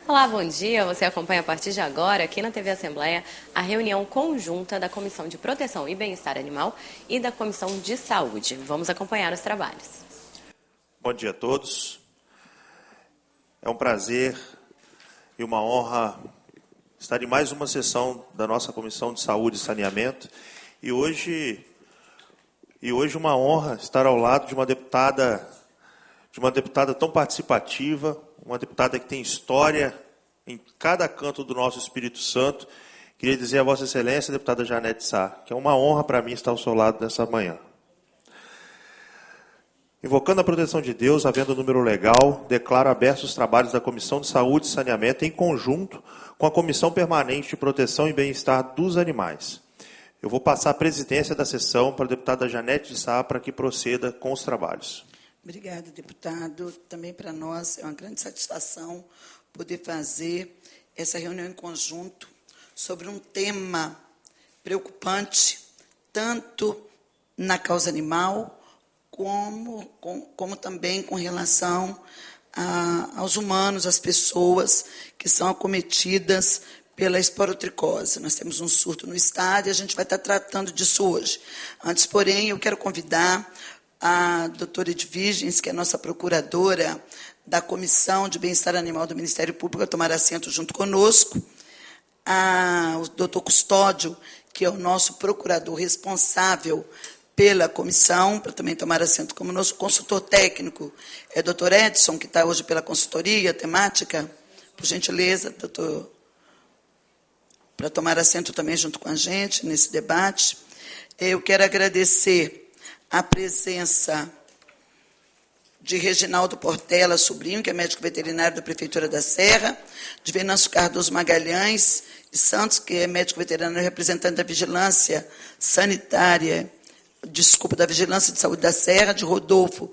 Olá, bom dia. Você acompanha a partir de agora, aqui na TV Assembleia, a reunião conjunta da Comissão de Proteção e Bem-Estar Animal e da Comissão de Saúde. Vamos acompanhar os trabalhos. Bom dia a todos. É um prazer e uma honra estar em mais uma sessão da nossa Comissão de Saúde e Saneamento. E hoje uma honra estar ao lado de uma deputada tão participativa, uma deputada que tem história em cada canto do nosso Espírito Santo. Queria dizer a Vossa Excelência, deputada Janete Sá, que é uma honra para mim estar ao seu lado nessa manhã. Invocando a proteção de Deus, havendo número legal, declaro abertos os trabalhos da Comissão de Saúde e Saneamento em conjunto com a Comissão Permanente de Proteção e Bem-Estar dos Animais. Eu vou passar a presidência da sessão para a deputada Janete Sá para que proceda com os trabalhos. Obrigada, deputado. Também para nós é uma grande satisfação poder fazer essa reunião em conjunto sobre um tema preocupante, tanto na causa animal, como também com relação aos humanos, às pessoas que são acometidas pela esporotricose. Nós temos um surto no estado e a gente vai estar tratando disso hoje. Antes, porém, eu quero convidar a doutora Edviges, que é nossa procuradora da Comissão de Bem-Estar Animal do Ministério Público, a tomar assento junto conosco, o doutor Custódio, que é o nosso procurador responsável pela comissão, para também tomar assento como nosso consultor técnico, é o doutor Edson, que está hoje pela consultoria temática, por gentileza, doutor, para tomar assento também junto com a gente nesse debate. Eu quero agradecer a presença de Reginaldo Portela Sobrinho, que é médico veterinário da Prefeitura da Serra, de Venâncio Cardoso Magalhães e Santos, que é médico veterinário representante da Vigilância Sanitária, da Vigilância de Saúde da Serra, de Rodolfo,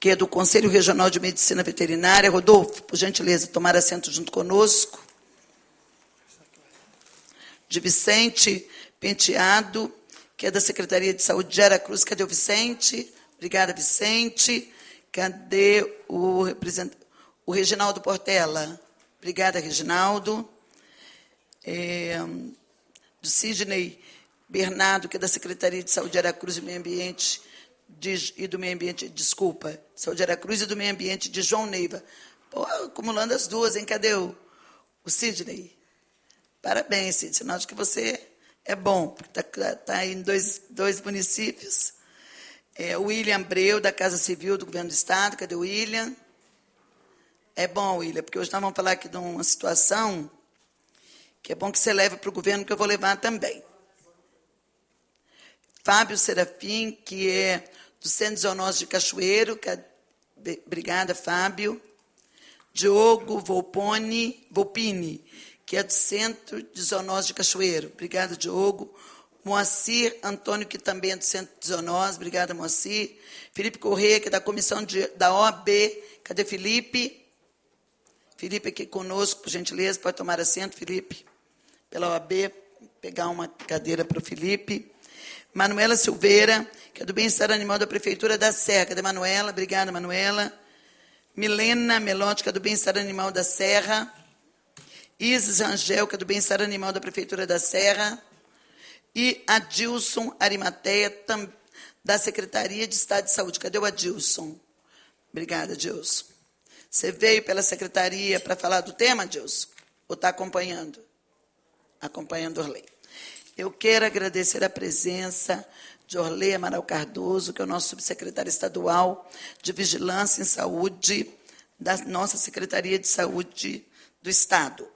que é do Conselho Regional de Medicina Veterinária. Rodolfo, por gentileza, tomar assento junto conosco. De Vicente Penteado, que é da Secretaria de Saúde de Aracruz. Cadê o Vicente? Obrigada, Vicente. Cadê o representante? O Reginaldo Portela. Obrigada, Reginaldo. Do Sidney Bernardo, que é da Secretaria de Saúde de Aracruz e Meio Ambiente, Saúde de Aracruz e do Meio Ambiente de João Neiva. Pô, acumulando as duas, hein? Cadê o Sidney? Parabéns, Sidney. Sinal de que você é bom, porque está em dois municípios. O William Abreu, da Casa Civil do Governo do Estado. Cadê o William? É bom, William, porque hoje nós vamos falar aqui de uma situação que é bom que você leve para o governo, que eu vou levar também. Fábio Serafim, que é do Centro de Zoonose de Cachoeiro. Obrigada, Fábio. Diogo Volpini, que é do Centro de Zoonose de Cachoeiro. Obrigada, Diogo. Moacir Antônio, que também é do Centro de Zoonose. Obrigada, Moacir. Felipe Corrêa, que é da comissão da OAB. Cadê Felipe? Felipe aqui conosco, por gentileza, pode tomar assento, Felipe. Pela OAB, pegar uma cadeira para o Felipe. Manuela Silveira, que é do Bem-Estar Animal da Prefeitura da Serra. Cadê Manuela? Obrigada, Manuela. Milena Melotti, que é do Bem-Estar Animal da Serra. Isis Rangel, que é do Bem-Estar Animal da Prefeitura da Serra, e Adilson Arimateia, da Secretaria de Estado de Saúde. Cadê o Adilson? Obrigada, Adilson. Você veio pela Secretaria para falar do tema, Adilson? Ou está acompanhando? Acompanhando Orley. Eu quero agradecer a presença de Orley Amaral Cardoso, que é o nosso subsecretário estadual de Vigilância em Saúde, da nossa Secretaria de Saúde do Estado.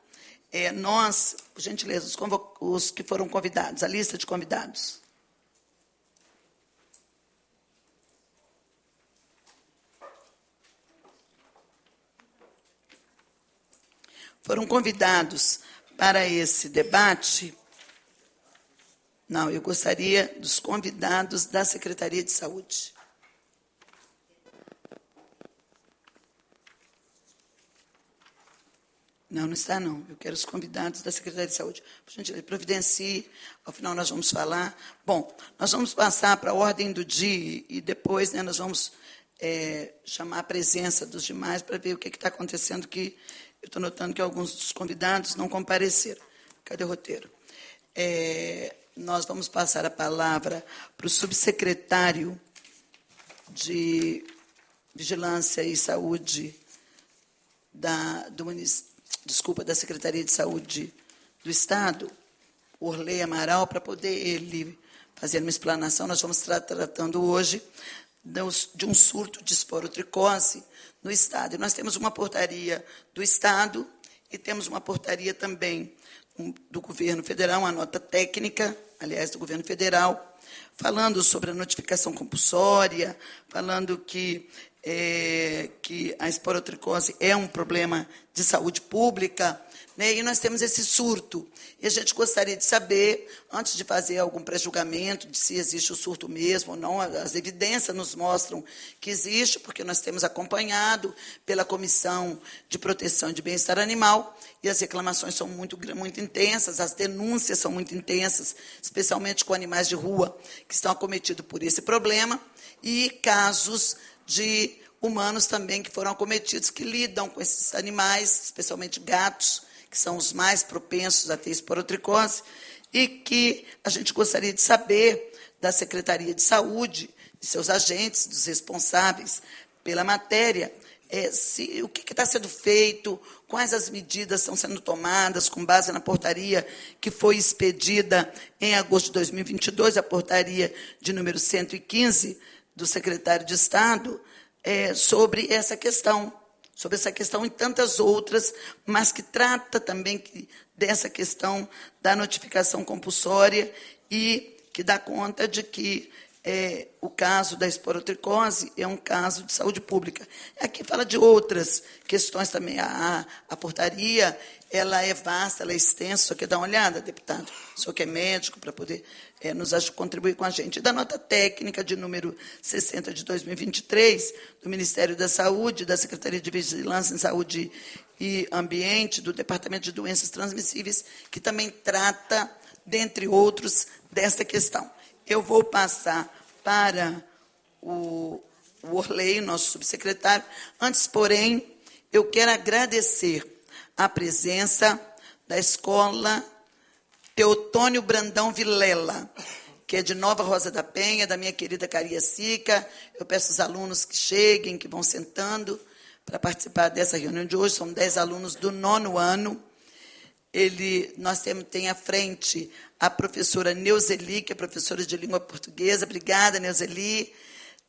Nós, por gentileza, os que foram convidados, a lista de convidados. Foram convidados para esse debate. Não, eu gostaria dos convidados da Secretaria de Saúde. Não, não está, não. Eu quero os convidados da Secretaria de Saúde. Por gentileza, providencie. Ao final, nós vamos falar. Bom, nós vamos passar para a ordem do dia e depois nós vamos chamar a presença dos demais para ver o que está acontecendo, que eu estou notando que alguns dos convidados não compareceram. Cadê o roteiro? Nós vamos passar a palavra para o subsecretário de Vigilância e Saúde da Secretaria de Saúde do Estado, Orley Amaral, para poder ele fazer uma explanação. Nós vamos estar tratando hoje de um surto de esporotricose no Estado. E nós temos uma portaria do Estado e temos uma portaria também do Governo Federal, uma nota técnica, aliás, do Governo Federal, falando sobre a notificação compulsória, falando que a esporotricose é um problema de saúde pública, né? E nós temos esse surto. E a gente gostaria de saber, antes de fazer algum pré-julgamento de se existe o surto mesmo ou não, as evidências nos mostram que existe, porque nós temos acompanhado pela Comissão de Proteção e de Bem-Estar Animal, e as reclamações são muito intensas, as denúncias são muito intensas, especialmente com animais de rua que estão acometidos por esse problema, e casos de humanos também que foram acometidos, que lidam com esses animais, especialmente gatos, que são os mais propensos a ter esporotricose, e que a gente gostaria de saber da Secretaria de Saúde, de seus agentes, dos responsáveis pela matéria, o que está sendo feito, quais as medidas estão sendo tomadas com base na portaria que foi expedida em agosto de 2022, a portaria de número 115, do secretário de Estado, sobre essa questão e tantas outras, mas que trata também dessa questão da notificação compulsória e que dá conta de que o caso da esporotricose é um caso de saúde pública. Aqui fala de outras questões também. A portaria, ela é vasta, ela é extensa. O senhor quer dar uma olhada, deputado? O senhor que é médico, para poder contribuir com a gente. Da nota técnica de número 60 de 2023, do Ministério da Saúde, da Secretaria de Vigilância em Saúde e Ambiente, do Departamento de Doenças Transmissíveis, que também trata, dentre outros, desta questão. Eu vou passar para o Orley, nosso subsecretário. Antes, porém, eu quero agradecer a presença da Escola Teotônio Brandão Vilela, que é de Nova Rosa da Penha, da minha querida Cariacica. Eu peço aos alunos que cheguem, que vão sentando, para participar dessa reunião de hoje. São 10 alunos do 9º ano. Nós temos à frente a professora Neuzeli, que é professora de língua portuguesa. Obrigada, Neuzeli.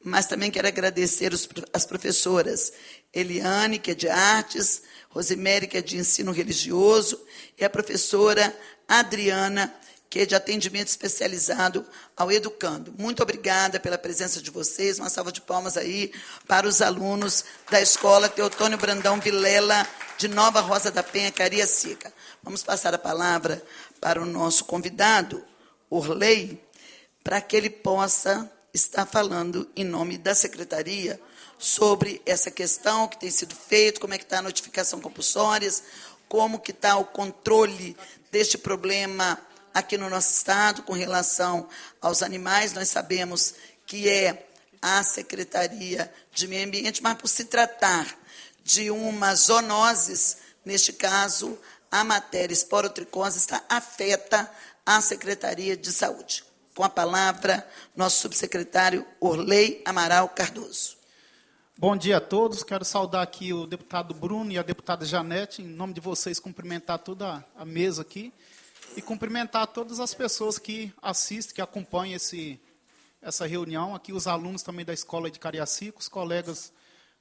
Mas também quero agradecer as professoras Eliane, que é de artes, Rosemary, que é de ensino religioso, e a professora Adriana, que é de atendimento especializado ao educando. Muito obrigada pela presença de vocês. Uma salva de palmas aí para os alunos da Escola Teotônio Brandão Vilela, de Nova Rosa da Penha, Cariacica. Vamos passar a palavra para o nosso convidado, Orley, para que ele possa estar falando em nome da Secretaria sobre essa questão que tem sido feito, como é que está a notificação compulsórias, como que está o controle deste problema aqui no nosso Estado com relação aos animais. Nós sabemos que é a Secretaria de Meio Ambiente, mas por se tratar de uma zoonose, neste caso, a matéria esporotricose afeta a Secretaria de Saúde. Com a palavra, nosso subsecretário Orley Amaral Cardoso. Bom dia a todos. Quero saudar aqui o deputado Bruno e a deputada Janete, em nome de vocês, cumprimentar toda a mesa aqui e cumprimentar todas as pessoas que assistem, que acompanham essa reunião. Aqui os alunos também da Escola de Cariacica, os colegas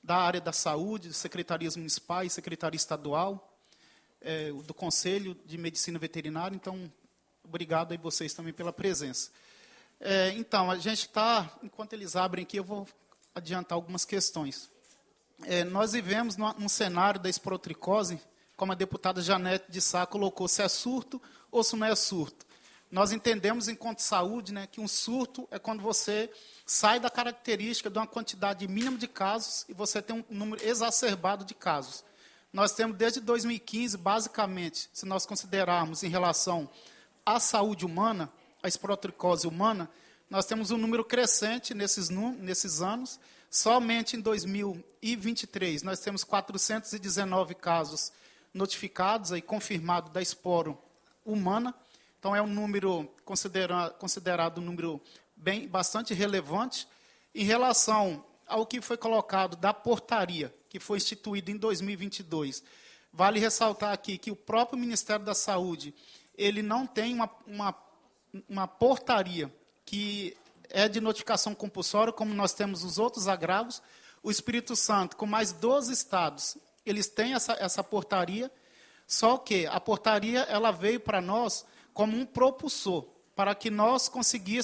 da área da saúde, secretarias municipais, secretaria estadual, do Conselho de Medicina Veterinária. Então, obrigado aí vocês também pela presença. Então, a gente está, enquanto eles abrem aqui, eu vou adiantar algumas questões. Nós vivemos num cenário da esporotricose, como a deputada Janete de Sá colocou, se é surto ou se não é surto. Nós entendemos, enquanto saúde, né, que um surto é quando você sai da característica de uma quantidade mínima de casos e você tem um número exacerbado de casos. Nós temos, desde 2015, basicamente, se nós considerarmos em relação à saúde humana, a esporotricose humana, nós temos um número crescente nesses anos. Somente em 2023, nós temos 419 casos notificados e confirmados da esporo humana. Então, é um número considerado um número bastante relevante. Em relação ao que foi colocado da portaria, que foi instituída em 2022, vale ressaltar aqui que o próprio Ministério da Saúde, ele não tem uma portaria que é de notificação compulsória, como nós temos os outros agravos. O Espírito Santo, com mais 12 estados, eles têm essa portaria, só que a portaria ela veio para nós como um propulsor, para que nós conseguir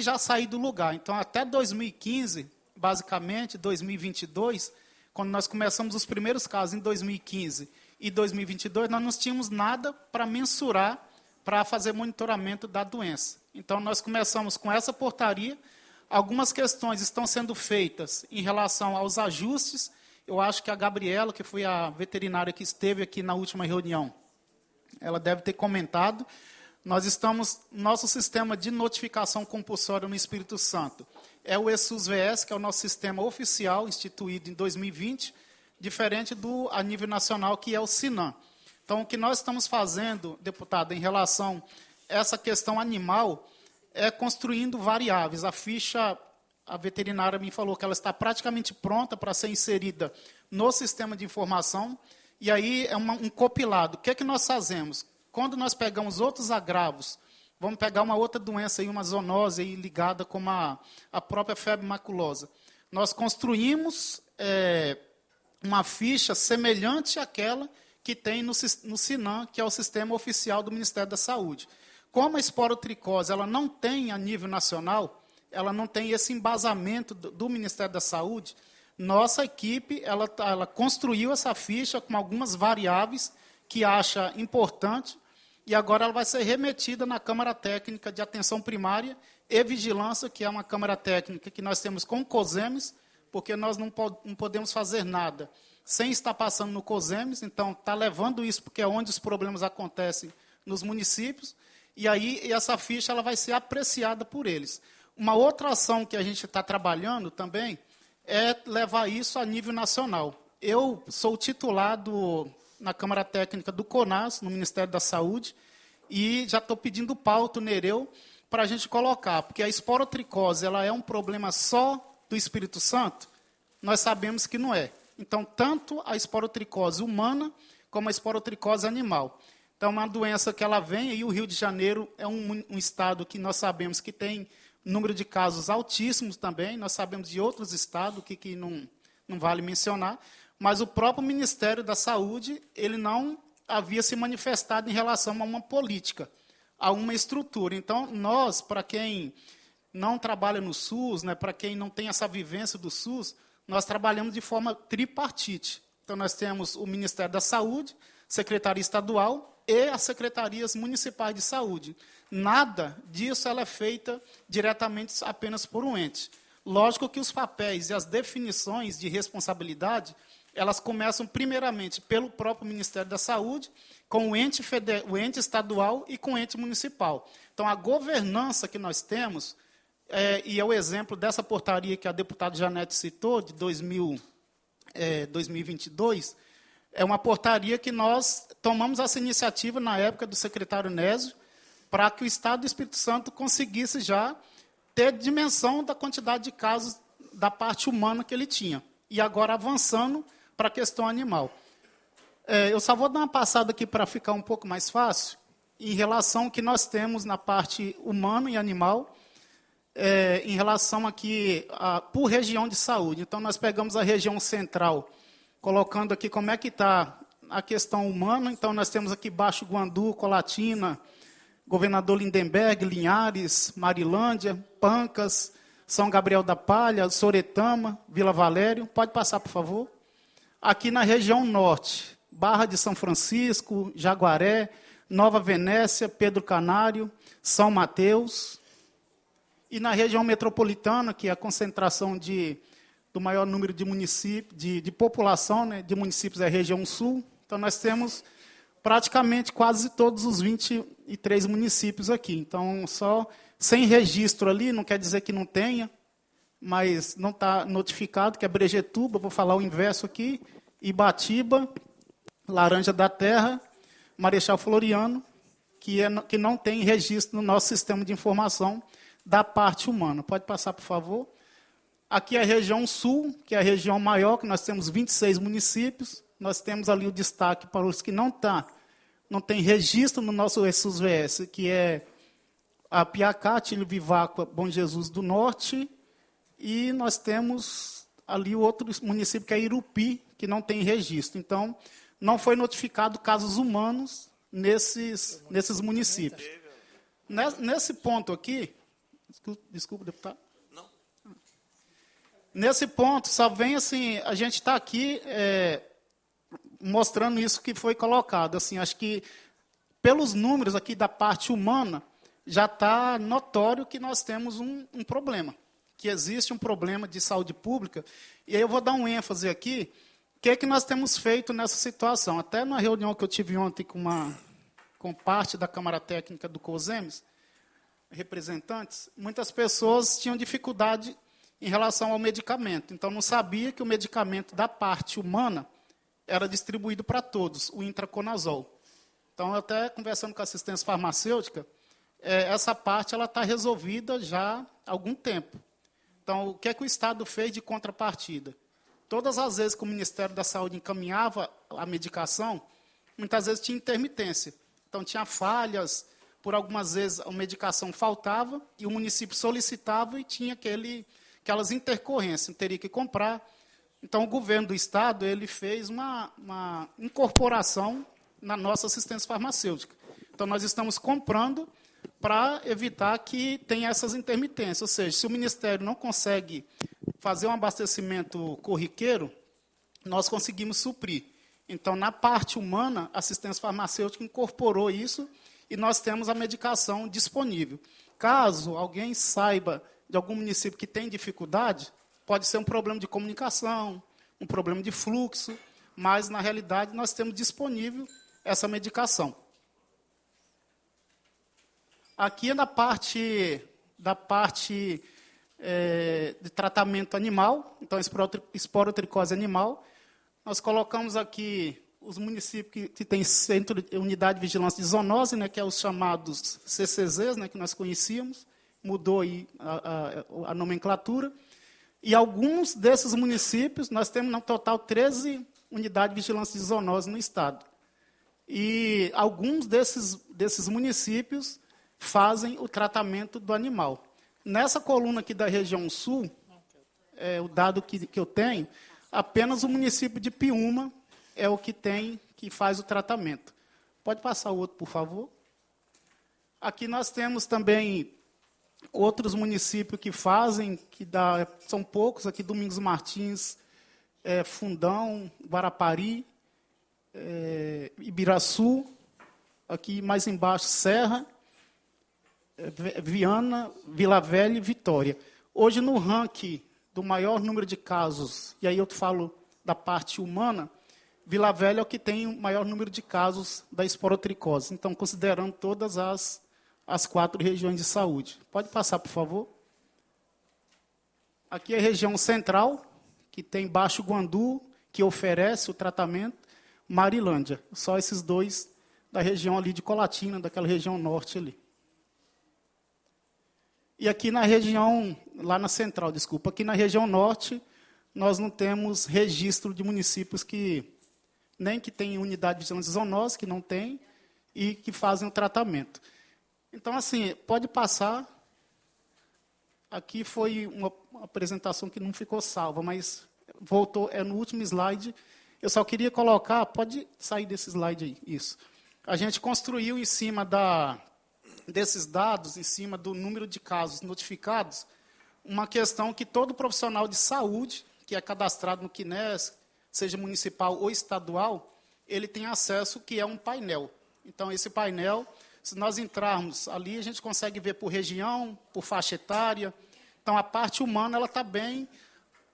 já sair do lugar. Então, até 2015, basicamente, 2022, quando nós começamos os primeiros casos em 2015 e 2022, nós não tínhamos nada para mensurar, para fazer monitoramento da doença. Então, nós começamos com essa portaria. Algumas questões estão sendo feitas em relação aos ajustes. Eu acho que a Gabriela, que foi a veterinária que esteve aqui na última reunião, ela deve ter comentado. Nosso sistema de notificação compulsória no Espírito Santo é o ESUS-VS, que é o nosso sistema oficial, instituído em 2020, diferente do a nível nacional, que é o SINAM. Então, o que nós estamos fazendo, deputado, em relação a essa questão animal, é construindo variáveis. A ficha, a veterinária me falou que ela está praticamente pronta para ser inserida no sistema de informação, e aí é um compilado. O que é que nós fazemos? Quando nós pegamos outros agravos, vamos pegar uma outra doença, aí, uma zoonose aí, ligada com a própria febre maculosa. Nós construímos uma ficha semelhante àquela que tem no SINAM, que é o sistema oficial do Ministério da Saúde. Como a esporotricose ela não tem a nível nacional, ela não tem esse embasamento do Ministério da Saúde, nossa equipe ela construiu essa ficha com algumas variáveis que acha importante, e agora ela vai ser remetida na Câmara Técnica de Atenção Primária e Vigilância, que é uma Câmara Técnica que nós temos com o COSEMES, porque nós não podemos fazer nada sem estar passando no COSEMES, então está levando isso, porque é onde os problemas acontecem nos municípios, e aí essa ficha ela vai ser apreciada por eles. Uma outra ação que a gente está trabalhando também é levar isso a nível nacional. Eu sou titulado na Câmara Técnica do CONAS, no Ministério da Saúde, e já estou pedindo pauta, o Nereu, para a gente colocar, porque a esporotricose ela é um problema só do Espírito Santo, nós sabemos que não é. Então, tanto a esporotricose humana, como a esporotricose animal. Então, é uma doença que ela vem, e o Rio de Janeiro é um estado que nós sabemos que tem número de casos altíssimos também, nós sabemos de outros estados, que não vale mencionar, mas o próprio Ministério da Saúde, ele não havia se manifestado em relação a uma política, a uma estrutura. Então, nós, para quem não trabalha no SUS, né, para quem não tem essa vivência do SUS, nós trabalhamos de forma tripartite. Então, nós temos o Ministério da Saúde, Secretaria Estadual e as Secretarias Municipais de Saúde. Nada disso ela é feita diretamente apenas por um ente. Lógico que os papéis e as definições de responsabilidade, elas começam primeiramente pelo próprio Ministério da Saúde, com o ente estadual e com o ente municipal. Então, a governança que nós temos, e é o exemplo dessa portaria que a deputada Janete citou, de 2022, é uma portaria que nós tomamos essa iniciativa na época do secretário Nésio, para que o Estado do Espírito Santo conseguisse já ter dimensão da quantidade de casos da parte humana que ele tinha. E agora avançando para a questão animal. Eu só vou dar uma passada aqui para ficar um pouco mais fácil, em relação ao que nós temos na parte humana e animal, em relação aqui por região de saúde. Então, nós pegamos a região central, colocando aqui como é que está a questão humana. Então, nós temos aqui Baixo Guandu, Colatina, Governador Lindenberg, Linhares, Marilândia, Pancas, São Gabriel da Palha, Soretama, Vila Valério. Pode passar, por favor. Aqui na região norte, Barra de São Francisco, Jaguaré, Nova Venécia, Pedro Canário, São Mateus. E na região metropolitana, que é a concentração do maior número de municípios, de população, né, de municípios é a região sul. Então, nós temos praticamente quase todos os 23 municípios aqui. Então, só sem registro ali, não quer dizer que não tenha. mas não está notificado, que é Brejetuba, vou falar o inverso aqui, Ibatiba, Laranja da Terra, Marechal Floriano, que não tem registro no nosso sistema de informação da parte humana. Pode passar, por favor. Aqui é a região sul, que é a região maior, que nós temos 26 municípios. Nós temos ali o destaque para os que não tem registro no nosso SUS-VS, que é a Piacá, Tílio Viváqua, Bom Jesus do Norte, e nós temos ali o outro município, que é Irupi, que não tem registro. Então, não foi notificado casos humanos nesses municípios. Nesse ponto aqui, desculpa, deputado. Não. Nesse ponto, só vem assim, a gente está aqui mostrando isso que foi colocado. Assim, acho que, pelos números aqui da parte humana, já está notório que nós temos um problema, que existe um problema de saúde pública. E aí eu vou dar um ênfase aqui. O que é que nós temos feito nessa situação? Até na reunião que eu tive ontem com parte da Câmara Técnica do COSEMES, representantes, muitas pessoas tinham dificuldade em relação ao medicamento. Então, não sabia que o medicamento da parte humana era distribuído para todos, o intraconazol. Então, até conversando com a assistência farmacêutica, essa parte está resolvida já há algum tempo. Então, o que é que o Estado fez de contrapartida? Todas as vezes que o Ministério da Saúde encaminhava a medicação, muitas vezes tinha intermitência. Então, tinha falhas, por algumas vezes a medicação faltava, e o município solicitava e tinha aquelas intercorrências, teria que comprar. Então, o governo do Estado ele fez uma incorporação na nossa assistência farmacêutica. Então, nós estamos comprando para evitar que tenha essas intermitências. Ou seja, se o Ministério não consegue fazer um abastecimento corriqueiro, nós conseguimos suprir. Então, na parte humana, a assistência farmacêutica incorporou isso e nós temos a medicação disponível. Caso alguém saiba de algum município que tem dificuldade, pode ser um problema de comunicação, um problema de fluxo, mas, na realidade, nós temos disponível essa medicação. Aqui é da parte de tratamento animal, então, esporotricose animal. Nós colocamos aqui os municípios que têm centro de unidade de vigilância de zoonose, né, que é os chamados CCZs, né, que nós conhecíamos, mudou aí a nomenclatura. E alguns desses municípios, nós temos, no total, 13 unidades de vigilância de zoonose no Estado. E alguns desses municípios fazem o tratamento do animal. Nessa coluna aqui da região sul, o dado que eu tenho, apenas o município de Piúma é o que faz o tratamento. Pode passar o outro, por favor? Aqui nós temos também outros municípios que fazem, são poucos, aqui Domingos Martins, Fundão, Guarapari, Ibiraçu, aqui mais embaixo Serra, Viana, Vila Velha e Vitória. Hoje, no ranking do maior número de casos, e aí eu falo da parte humana, Vila Velha é o que tem o maior número de casos da esporotricose. Então, considerando todas as 4 regiões de saúde. Pode passar, por favor. Aqui é a região central, que tem Baixo Guandu, que oferece o tratamento, Marilândia. Só esses 2 da região ali de Colatina, daquela região norte ali. E aqui na região, lá na central, desculpa, aqui na região norte, nós não temos registro de municípios nem que tem unidade de vigilância de zoonose, que não tem, e que fazem o tratamento. Então, assim, pode passar. Aqui foi uma apresentação que não ficou salva, mas voltou, no último slide. Eu só queria colocar, pode sair desse slide aí, isso. A gente construiu em cima desses dados, em cima do número de casos notificados, uma questão que todo profissional de saúde, que é cadastrado no CNES, seja municipal ou estadual, ele tem acesso, que é um painel. Então, esse painel, se nós entrarmos ali, a gente consegue ver por região, por faixa etária. Então, a parte humana ela está bem,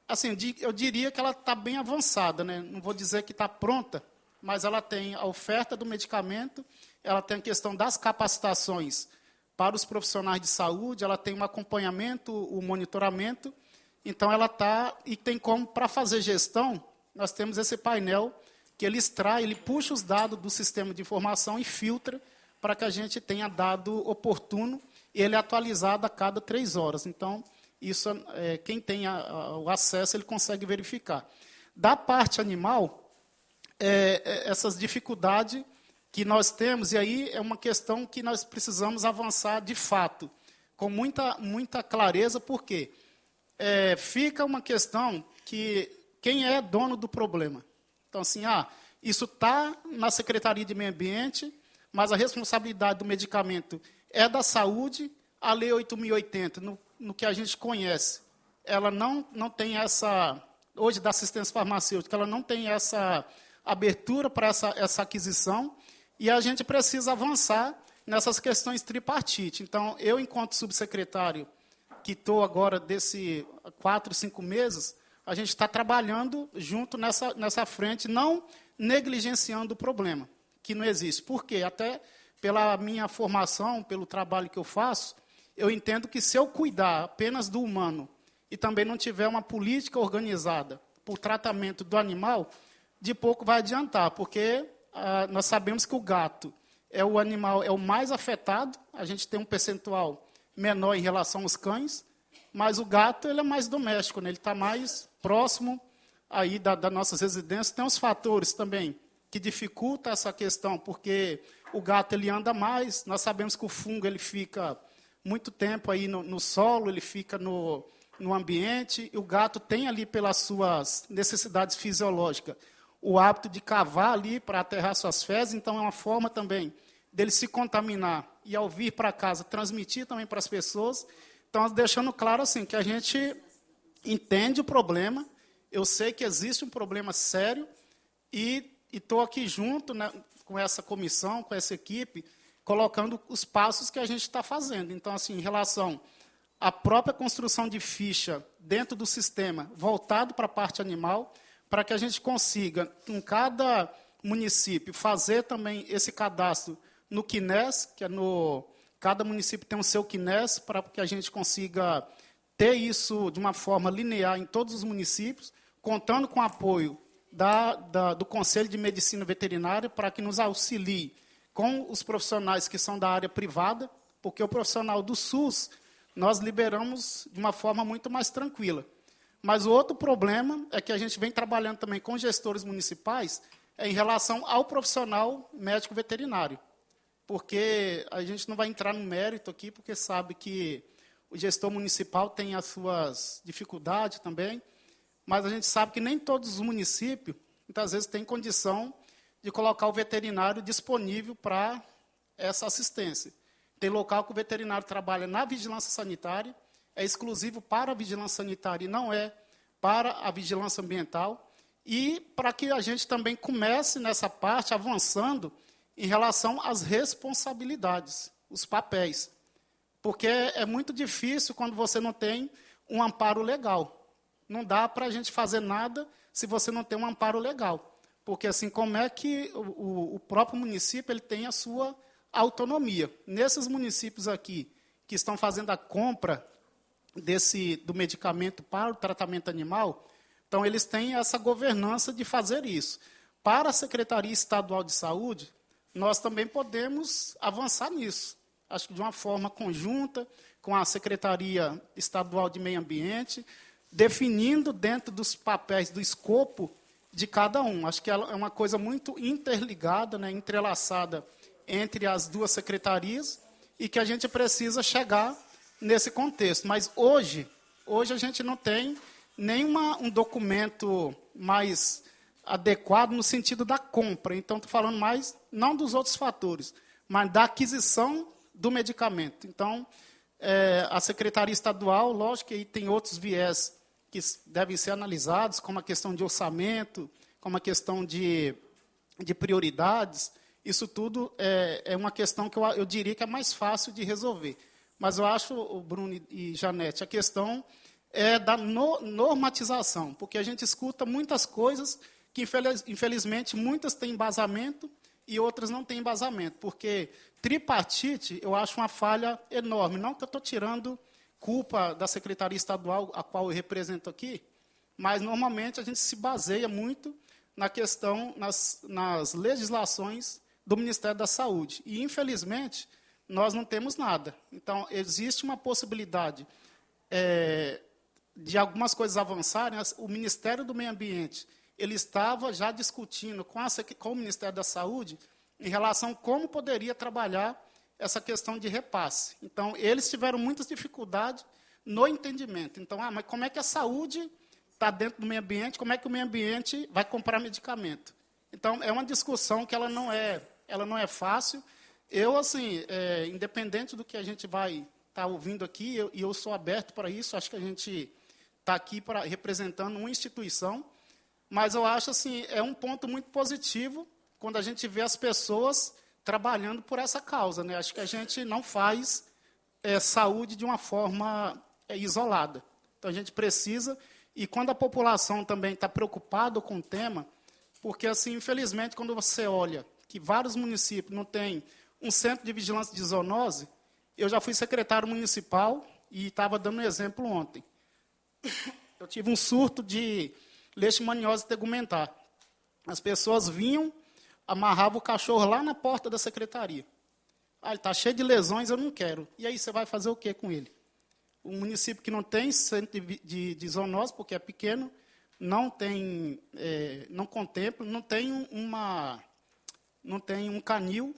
assim, eu diria que ela está bem avançada, né? Não vou dizer que está pronta, mas ela tem a oferta do medicamento, ela tem a questão das capacitações para os profissionais de saúde, ela tem um acompanhamento, o monitoramento, Então, ela está, e tem como, para fazer gestão, nós temos esse painel que ele extrai, ele puxa os dados do sistema de informação e filtra para que a gente tenha dado oportuno e ele é atualizado a cada 3 horas. Então, isso, quem tem o acesso, ele consegue verificar. Da parte animal, essas dificuldades que nós temos, e aí é uma questão que nós precisamos avançar de fato, com muita clareza, porque fica uma questão que quem é dono do problema? Então, assim, isso está na Secretaria de Meio Ambiente, mas a responsabilidade do medicamento é da saúde. A Lei 8.080, no que a gente conhece, ela não tem essa, hoje da assistência farmacêutica, ela não tem essa abertura para essa aquisição, e a gente precisa avançar nessas questões tripartite. Então, eu, enquanto subsecretário, que estou agora desse 4, 5 meses, a gente está trabalhando junto nessa frente, não negligenciando o problema, que não existe. Por quê? Até pela minha formação, pelo trabalho que eu faço, eu entendo que se eu cuidar apenas do humano e também não tiver uma política organizada para o tratamento do animal, de pouco vai adiantar, porque nós sabemos que o gato é o animal, é o mais afetado, a gente tem um percentual menor em relação aos cães, mas o gato ele é mais doméstico, né? Ele está mais próximo aí das nossas residências. Tem os fatores também que dificultam essa questão, porque o gato ele anda mais, nós sabemos que o fungo ele fica muito tempo aí no solo, ele fica no ambiente, e o gato tem ali, pelas suas necessidades fisiológicas, o hábito de cavar ali para aterrar suas fezes, então é uma forma também dele se contaminar e, ao vir para casa, transmitir também para as pessoas. Então, deixando claro assim, que a gente entende o problema, eu sei que existe um problema sério e estou aqui junto, né, com essa comissão, com essa equipe, colocando os passos que a gente está fazendo. Então, assim, em relação à própria construção de ficha dentro do sistema, voltado para a parte animal, para que a gente consiga, em cada município, fazer também esse cadastro no CNES, que cada município tem o seu CNES, para que a gente consiga ter isso de uma forma linear em todos os municípios, contando com o apoio do Conselho de Medicina Veterinária, para que nos auxilie com os profissionais que são da área privada, porque o profissional do SUS nós liberamos de uma forma muito mais tranquila. Mas o outro problema é que a gente vem trabalhando também com gestores municipais em relação ao profissional médico veterinário. Porque a gente não vai entrar no mérito aqui, porque sabe que o gestor municipal tem as suas dificuldades também, mas a gente sabe que nem todos os municípios, muitas vezes, têm condição de colocar o veterinário disponível para essa assistência. Tem local que o veterinário trabalha na vigilância sanitária, é exclusivo para a vigilância sanitária e não é para a vigilância ambiental, e para que a gente também comece nessa parte avançando em relação às responsabilidades, os papéis. Porque é muito difícil quando você não tem um amparo legal. Não dá para a gente fazer nada se você não tem um amparo legal. Porque assim, como é que o próprio município ele tem a sua autonomia? Nesses municípios aqui, que estão fazendo a compra do medicamento para o tratamento animal, então eles têm essa governança de fazer isso. Para a Secretaria Estadual de Saúde, nós também podemos avançar nisso. Acho que de uma forma conjunta com a Secretaria Estadual de Meio Ambiente, definindo dentro dos papéis, do escopo de cada um. Acho que é uma coisa muito interligada, né, entrelaçada entre as duas secretarias e que a gente precisa chegar nesse contexto. Mas hoje a gente não tem um documento mais adequado no sentido da compra. Então, estou falando mais, não dos outros fatores, mas da aquisição do medicamento. Então, a Secretaria Estadual, lógico que aí tem outros viés que devem ser analisados, como a questão de orçamento, como a questão de prioridades. Isso tudo é uma questão que eu diria que é mais fácil de resolver. Mas eu acho, Bruno e Janete, a questão é da normatização, porque a gente escuta muitas coisas que, infelizmente, muitas têm embasamento e outras não têm embasamento, porque tripartite eu acho uma falha enorme. Não que eu estou tirando culpa da Secretaria Estadual, a qual eu represento aqui, mas, normalmente, a gente se baseia muito na questão, nas legislações do Ministério da Saúde. E, infelizmente, nós não temos nada. Então, existe uma possibilidade de algumas coisas avançarem. O Ministério do Meio Ambiente ele estava já discutindo com o Ministério da Saúde em relação a como poderia trabalhar essa questão de repasse. Então, eles tiveram muitas dificuldades no entendimento. Então, mas como é que a saúde está dentro do meio ambiente, como é que o meio ambiente vai comprar medicamento? Então, é uma discussão que ela não é fácil. Eu, assim, independente do que a gente vai estar ouvindo aqui, eu sou aberto para isso, acho que a gente está aqui representando uma instituição, mas eu acho assim, é um ponto muito positivo quando a gente vê as pessoas trabalhando por essa causa, né? Acho que a gente não faz saúde de uma forma isolada. Então, a gente precisa, e quando a população também está preocupada com o tema, porque, assim, infelizmente, quando você olha que vários municípios não têm um centro de vigilância de zoonose, eu já fui secretário municipal e estava dando um exemplo ontem. Eu tive um surto de leishmaniose tegumentar. As pessoas vinham, amarravam o cachorro lá na porta da secretaria. Ah, ele está cheio de lesões, eu não quero. E aí você vai fazer o quê com ele? Um município que não tem centro de zoonose, porque é pequeno, não tem, não contempla, não tem um canil.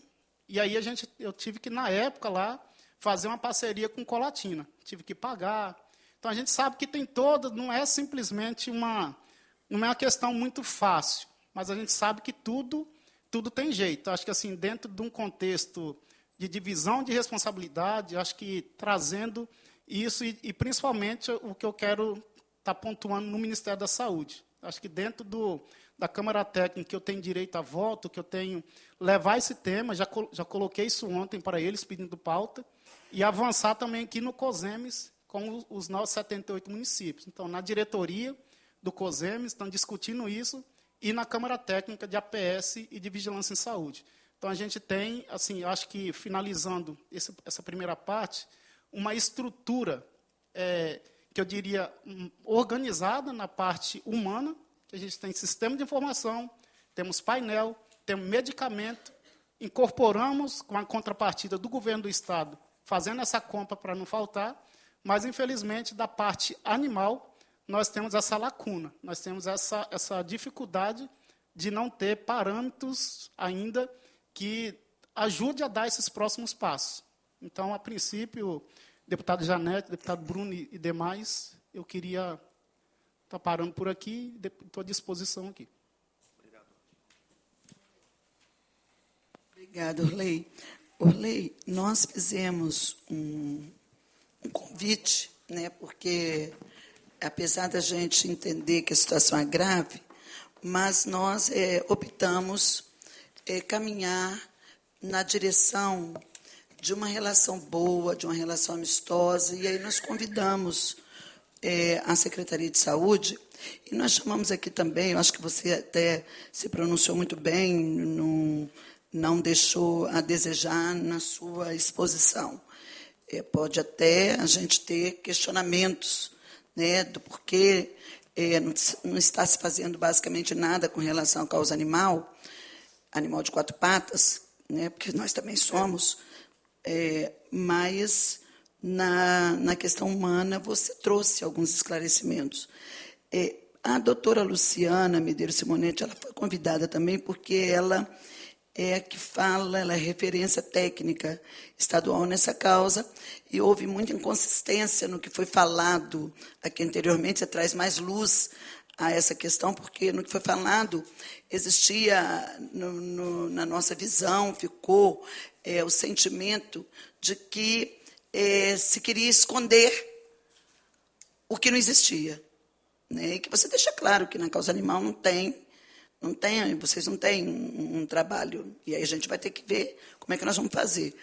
E aí eu tive que, na época, lá, fazer uma parceria com Colatina. Tive que pagar. Então, a gente sabe que tem não é simplesmente não é uma questão muito fácil, mas a gente sabe que tudo tem jeito. Acho que, assim, dentro de um contexto de divisão de responsabilidade, acho que trazendo isso, e principalmente o que eu quero estar pontuando no Ministério da Saúde. Acho que dentro da Câmara Técnica, eu tenho direito a voto, que eu tenho levar esse tema, já coloquei isso ontem para eles, pedindo pauta, e avançar também aqui no COSEMES, com os nossos 78 municípios. Então, na diretoria do COSEMES, estão discutindo isso, e na Câmara Técnica de APS e de Vigilância em Saúde. Então, a gente tem, assim, acho que, finalizando essa primeira parte, uma estrutura, que eu diria, organizada na parte humana, que a gente tem sistema de informação, temos painel, temos medicamento, incorporamos com a contrapartida do governo do Estado, fazendo essa compra para não faltar, mas, infelizmente, da parte animal, nós temos essa lacuna, nós temos essa dificuldade de não ter parâmetros ainda que ajude a dar esses próximos passos. Então, a princípio, deputado Janete, deputado Bruno e demais, eu queria estar parando por aqui, estou à disposição aqui. Obrigada, Orley. Orley, nós fizemos um convite, né, porque, apesar da gente entender que a situação é grave, mas nós optamos caminhar na direção de uma relação boa, de uma relação amistosa, e aí nós convidamos a Secretaria de Saúde, e nós chamamos aqui também, eu acho que você até se pronunciou muito bem, não deixou a desejar na sua exposição. Pode até a gente ter questionamentos, né, do porquê não está se fazendo basicamente nada com relação à causa animal de 4 patas, né, porque nós também somos, mas na questão humana você trouxe alguns esclarecimentos. A doutora Luciana Medeiros Simonetti, ela foi convidada também porque ela é a que fala, ela é referência técnica estadual nessa causa, e houve muita inconsistência no que foi falado aqui anteriormente. Você traz mais luz a essa questão, porque no que foi falado existia, na nossa visão, ficou o sentimento de que se queria esconder o que não existia, né? E que você deixa claro que na causa animal vocês não têm um trabalho, e aí a gente vai ter que ver como é que nós vamos fazer.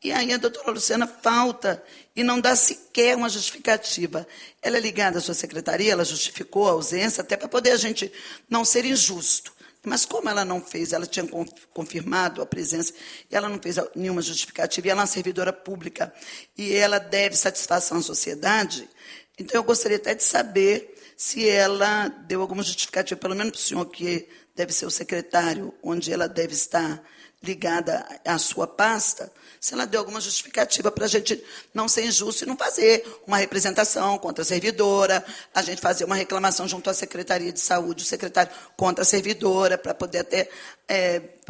E aí a doutora Luciana falta e não dá sequer uma justificativa. Ela é ligada à sua secretaria, ela justificou a ausência, até para poder a gente não ser injusto. Mas como ela não fez, ela tinha confirmado a presença, e ela não fez nenhuma justificativa, e ela é uma servidora pública, e ela deve satisfação à sociedade, então eu gostaria até de saber se ela deu alguma justificativa, pelo menos para o senhor, que deve ser o secretário, onde ela deve estar ligada à sua pasta, se ela deu alguma justificativa para a gente não ser injusto e não fazer uma representação contra a servidora, a gente fazer uma reclamação junto à Secretaria de Saúde, o secretário contra a servidora, para poder até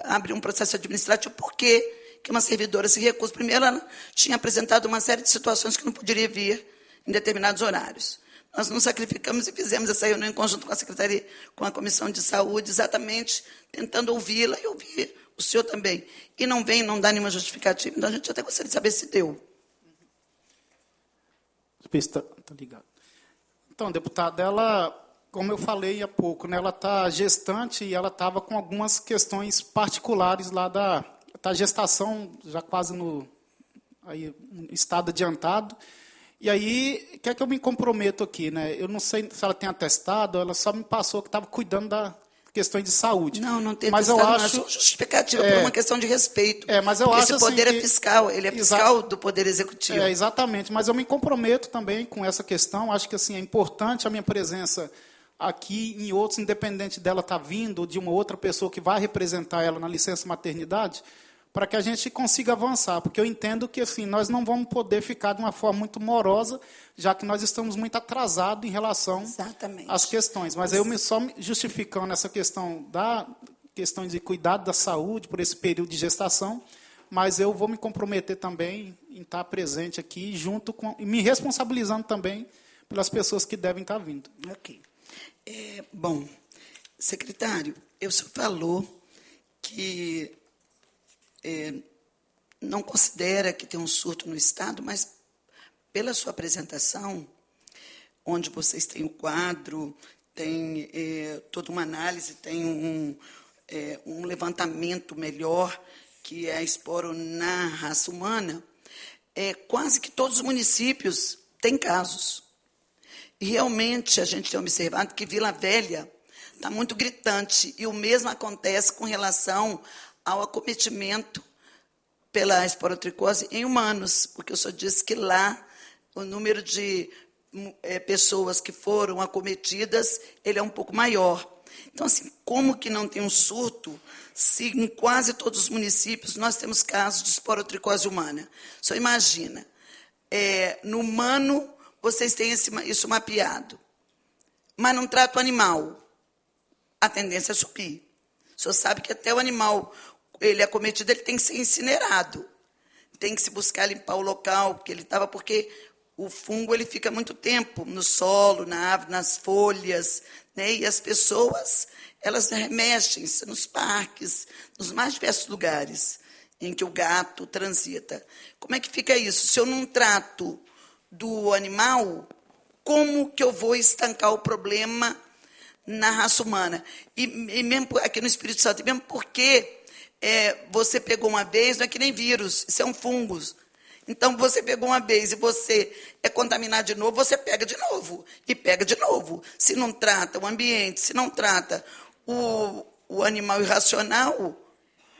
abrir um processo administrativo. Por que uma servidora se recusa? Primeiro, ela tinha apresentado uma série de situações que não poderia vir em determinados horários. Nós nos sacrificamos e fizemos essa reunião em conjunto com a Secretaria, com a Comissão de Saúde, exatamente tentando ouvi-la e ouvir o senhor também. E não dá nenhuma justificativa. Então, a gente até gostaria de saber se deu. Está ligado. Então, deputada, ela, como eu falei há pouco, né, ela está gestante e ela estava com algumas questões particulares lá da gestação, já quase no estado adiantado. E aí, quer que eu me comprometo aqui, né? Eu não sei se ela tem atestado, ela só me passou que estava cuidando da questões de saúde. Não tem mas atestado, eu acho justificativa por uma questão de respeito. Mas eu porque acho esse poder assim, é fiscal, ele é fiscal do Poder Executivo. Exatamente, mas eu me comprometo também com essa questão. Acho que assim, é importante a minha presença aqui em outros, independente dela estar vindo, ou de uma outra pessoa que vai representar ela na licença maternidade, para que a gente consiga avançar, porque eu entendo que assim, nós não vamos poder ficar de uma forma muito morosa, já que nós estamos muito atrasados em relação às questões. Mas eu só justificando essa questão de cuidado da saúde por esse período de gestação, mas eu vou me comprometer também em estar presente aqui, junto com, e me responsabilizando também pelas pessoas que devem estar vindo. Ok. Bom, secretário, o senhor falou que não considera que tem um surto no Estado, mas pela sua apresentação, onde vocês têm o quadro, tem toda uma análise, tem um levantamento melhor, que é a esporo na raça humana, quase que todos os municípios têm casos. E realmente a gente tem observado que Vila Velha está muito gritante, e o mesmo acontece com relação ao acometimento pela esporotricose em humanos, porque o senhor disse que lá o número de pessoas que foram acometidas ele é um pouco maior. Então, assim, como que não tem um surto se em quase todos os municípios nós temos casos de esporotricose humana? O senhor imagina, no humano vocês têm isso mapeado, mas não trata o animal, a tendência é subir. O senhor sabe que até o animal ele é acometido, ele tem que ser incinerado. Tem que se buscar limpar o local que ele estava, porque o fungo ele fica muito tempo no solo, na árvore, nas folhas, né? E as pessoas elas remexem-se nos parques, nos mais diversos lugares em que o gato transita. Como é que fica isso? Se eu não trato do animal, como que eu vou estancar o problema na raça humana? E mesmo aqui no Espírito Santo, mesmo porque você pegou uma vez, não é que nem vírus, isso é um fungo. Então, você pegou uma vez e você é contaminado de novo, você pega de novo, e pega de novo. Se não trata o ambiente, se não trata o animal irracional,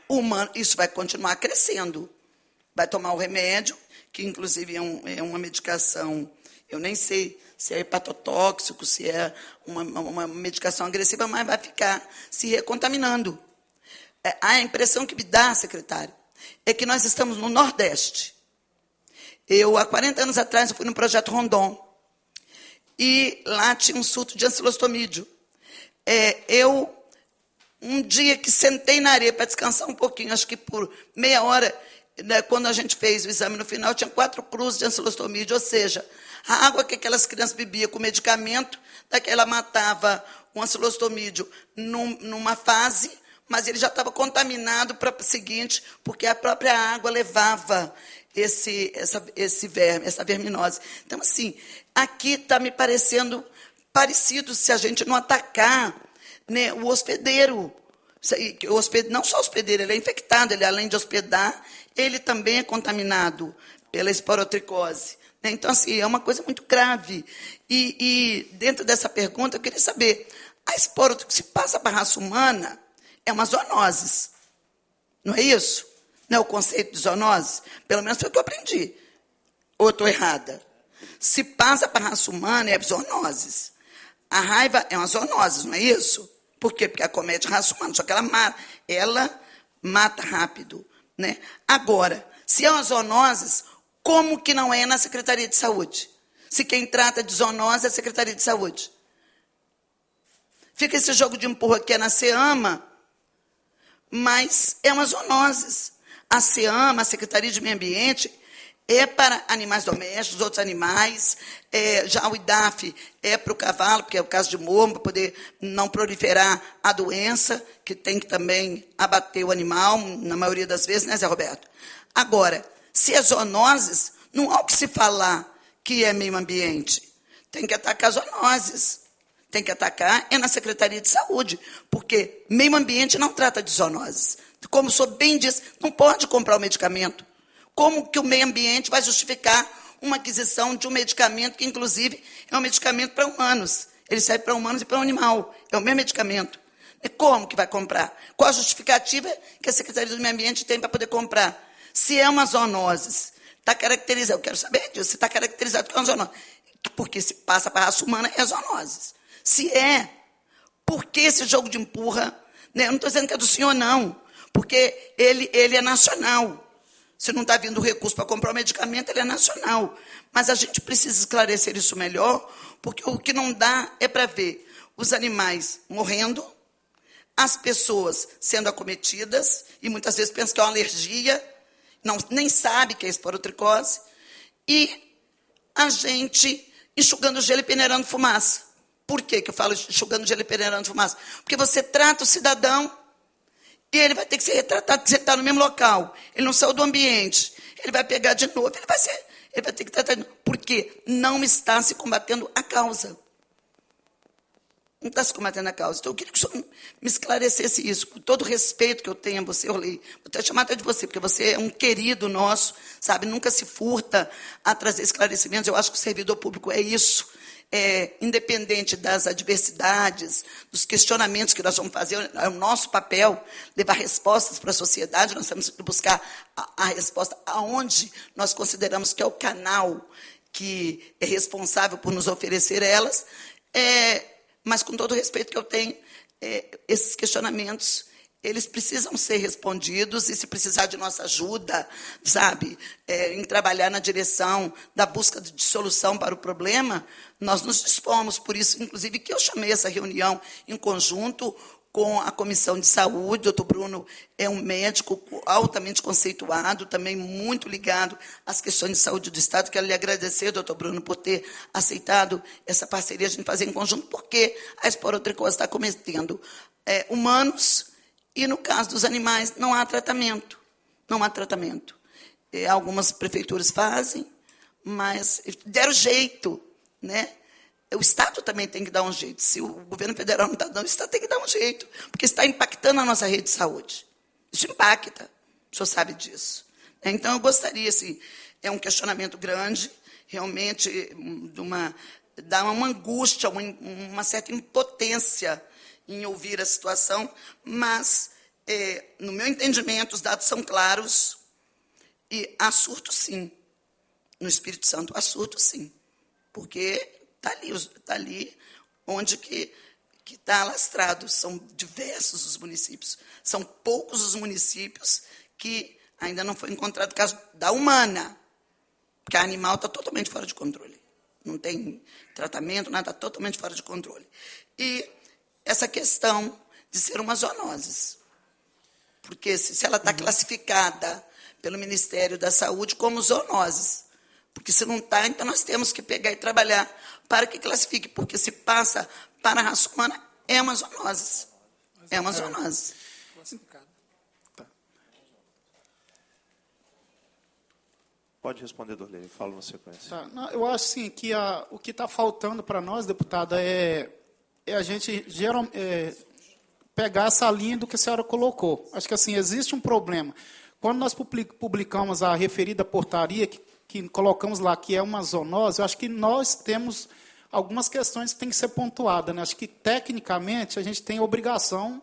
o humano, isso vai continuar crescendo. Vai tomar o remédio, que inclusive é uma medicação, eu nem sei se é hepatotóxico, se é uma medicação agressiva, mas vai ficar se recontaminando. A impressão que me dá, secretário, é que nós estamos no Nordeste. Há 40 anos atrás, eu fui no Projeto Rondon, e lá tinha um surto de ancilostomídio. Um dia que sentei na areia para descansar um pouquinho, acho que por meia hora, né, quando a gente fez o exame no final, tinha 4 cruzes de ancilostomídio, ou seja, a água que aquelas crianças bebiam com medicamento, daquela matava o ancilostomídio numa fase, mas ele já estava contaminado para o seguinte, porque a própria água levava esse verme, essa verminose. Então, assim, aqui está me parecendo parecido se a gente não atacar, né, o hospedeiro. Não só o hospedeiro, ele é infectado, ele além de hospedar, ele também é contaminado pela esporotricose. Né? Então, assim, é uma coisa muito grave. E dentro dessa pergunta, eu queria saber, a esporotricose se passa para a raça humana? é uma zoonose. Não é isso? Não é o conceito de zoonose? Pelo menos foi o que eu aprendi. Ou eu estou errada? Se passa para a raça humana, é zoonoses. A raiva é uma zoonose, não é isso? Por quê? Porque acomete a raça humana, só que ela mata rápido. Né? Agora, se é uma zoonose, como que não é na Secretaria de Saúde? Se quem trata de zoonose é a Secretaria de Saúde. Fica esse jogo de empurra que é na SEAMA, mas é uma zoonose. A SEAMA, a Secretaria de Meio Ambiente, é para animais domésticos, outros animais. Já o IDAF é para o cavalo, porque é o caso de morro, para poder não proliferar a doença, que tem que também abater o animal, na maioria das vezes, né, Zé Roberto? Agora, se é zoonoses, não há o que se falar que é meio ambiente. Tem que atacar zoonoses. Tem que atacar na Secretaria de Saúde, porque meio ambiente não trata de zoonoses. Como o senhor bem disse, não pode comprar o medicamento. Como que o meio ambiente vai justificar uma aquisição de um medicamento que, inclusive, é um medicamento para humanos? Ele serve para humanos e para animal. É o mesmo medicamento. E como que vai comprar? Qual a justificativa que a Secretaria do Meio Ambiente tem para poder comprar? Se é uma zoonose, está caracterizado, eu quero saber disso, se está caracterizado que é uma zoonose. Porque se passa para a raça humana, é zoonose. Se é, por que esse jogo de empurra? Né? Eu não estou dizendo que é do senhor, não. Porque ele é nacional. Se não está vindo recurso para comprar o medicamento, ele é nacional. Mas a gente precisa esclarecer isso melhor, porque o que não dá é para ver os animais morrendo, as pessoas sendo acometidas, e muitas vezes pensam que é uma alergia, nem sabe que é esporotricose, e a gente enxugando gelo e peneirando fumaça. Por que eu falo enxugando gelo e peneirando fumaça? Porque você trata o cidadão e ele vai ter que ser retratado, porque ele está no mesmo local. Ele não saiu do ambiente. Ele vai pegar de novo, ele vai ter que tratar de novo. Porque não está se combatendo a causa. Não está se combatendo a causa. Então, eu queria que o senhor me esclarecesse isso, com todo o respeito que eu tenho a você, Orley. Vou até chamar até de você, porque você é um querido nosso, sabe? Nunca se furta a trazer esclarecimentos. Eu acho que o servidor público é isso. Independente das adversidades, dos questionamentos que nós vamos fazer, é o nosso papel levar respostas para a sociedade. Nós temos que buscar a resposta aonde nós consideramos que é o canal que é responsável por nos oferecer elas, mas com todo o respeito que eu tenho, esses questionamentos, eles precisam ser respondidos, e se precisar de nossa ajuda, sabe, em trabalhar na direção da busca de solução para o problema, nós nos dispomos. Por isso, inclusive, que eu chamei essa reunião em conjunto com a Comissão de Saúde. O doutor Bruno é um médico altamente conceituado, também muito ligado às questões de saúde do Estado. Quero lhe agradecer, doutor Bruno, por ter aceitado essa parceria, a gente fazer em conjunto, porque a esporotricose está cometendo humanos, e, no caso dos animais, não há tratamento. Não há tratamento. Algumas prefeituras fazem, mas deram jeito, né? O Estado também tem que dar um jeito. Se o governo federal não está dando, o Estado tem que dar um jeito, porque está impactando a nossa rede de saúde. Isso impacta, o senhor sabe disso. Então, eu gostaria, assim, é um questionamento grande, realmente, dá uma angústia, uma certa impotência em ouvir a situação, mas, no meu entendimento, os dados são claros, e há surto, sim. No Espírito Santo, há surto, sim. Porque está ali onde que está alastrado. São diversos os municípios. São poucos os municípios que ainda não foi encontrado o caso da humana, porque a animal está totalmente fora de controle. Não tem tratamento, nada, está totalmente fora de controle. E essa questão de ser uma zoonose. Porque se ela está classificada pelo Ministério da Saúde como zoonose, porque se não está, então nós temos que pegar e trabalhar para que classifique, porque se passa para a raça humana, é uma zoonose. É uma zoonose. Pode responder, Dorley, fala na sequência. Tá. Não, eu acho assim, que o que está faltando para nós, deputada, é a gente pegar essa linha do que a senhora colocou. Acho que assim, existe um problema. Quando nós publicamos a referida portaria, que colocamos lá que é uma zoonose, eu acho que nós temos algumas questões que têm que ser pontuadas, né? Acho que, tecnicamente, a gente tem a obrigação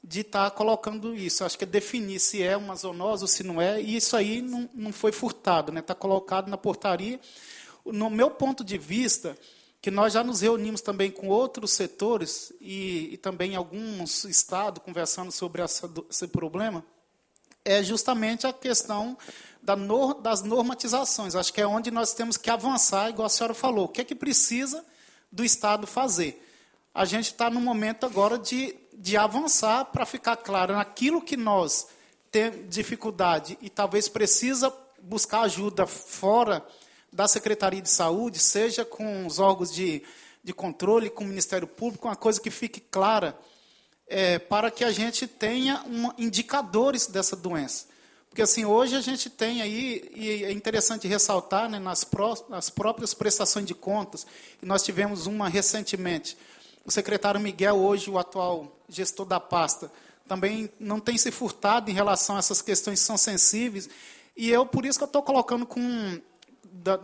de estar colocando isso. Acho que é definir se é uma zoonose ou se não é, e isso aí não foi furtado, né? Está colocado na portaria. No meu ponto de vista, que nós já nos reunimos também com outros setores e também em alguns estados conversando sobre esse problema, é justamente a questão das normatizações. Acho que é onde nós temos que avançar, igual a senhora falou. O que é que precisa do Estado fazer? A gente está no momento agora de avançar para ficar claro naquilo que nós temos dificuldade e talvez precisa buscar ajuda fora da Secretaria de Saúde, seja com os órgãos de controle, com o Ministério Público, uma coisa que fique clara, para que a gente tenha indicadores dessa doença. Porque assim, hoje a gente tem aí, e é interessante ressaltar, né, nas próprias prestações de contas, e nós tivemos uma recentemente, o secretário Miguel, hoje o atual gestor da pasta, também não tem se furtado em relação a essas questões que são sensíveis, e por isso que eu estou colocando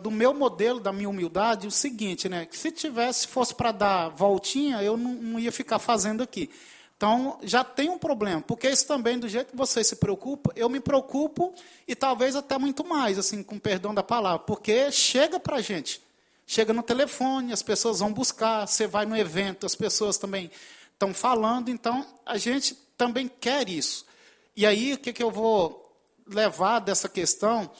do meu modelo, da minha humildade, o seguinte, né, que se fosse para dar voltinha, eu não ia ficar fazendo aqui. Então, já tem um problema, porque isso também, do jeito que você se preocupa, eu me preocupo e talvez até muito mais, assim, com perdão da palavra, porque chega para a gente, chega no telefone, as pessoas vão buscar, você vai no evento, as pessoas também estão falando, então a gente também quer isso. E aí, o que eu vou levar dessa questão,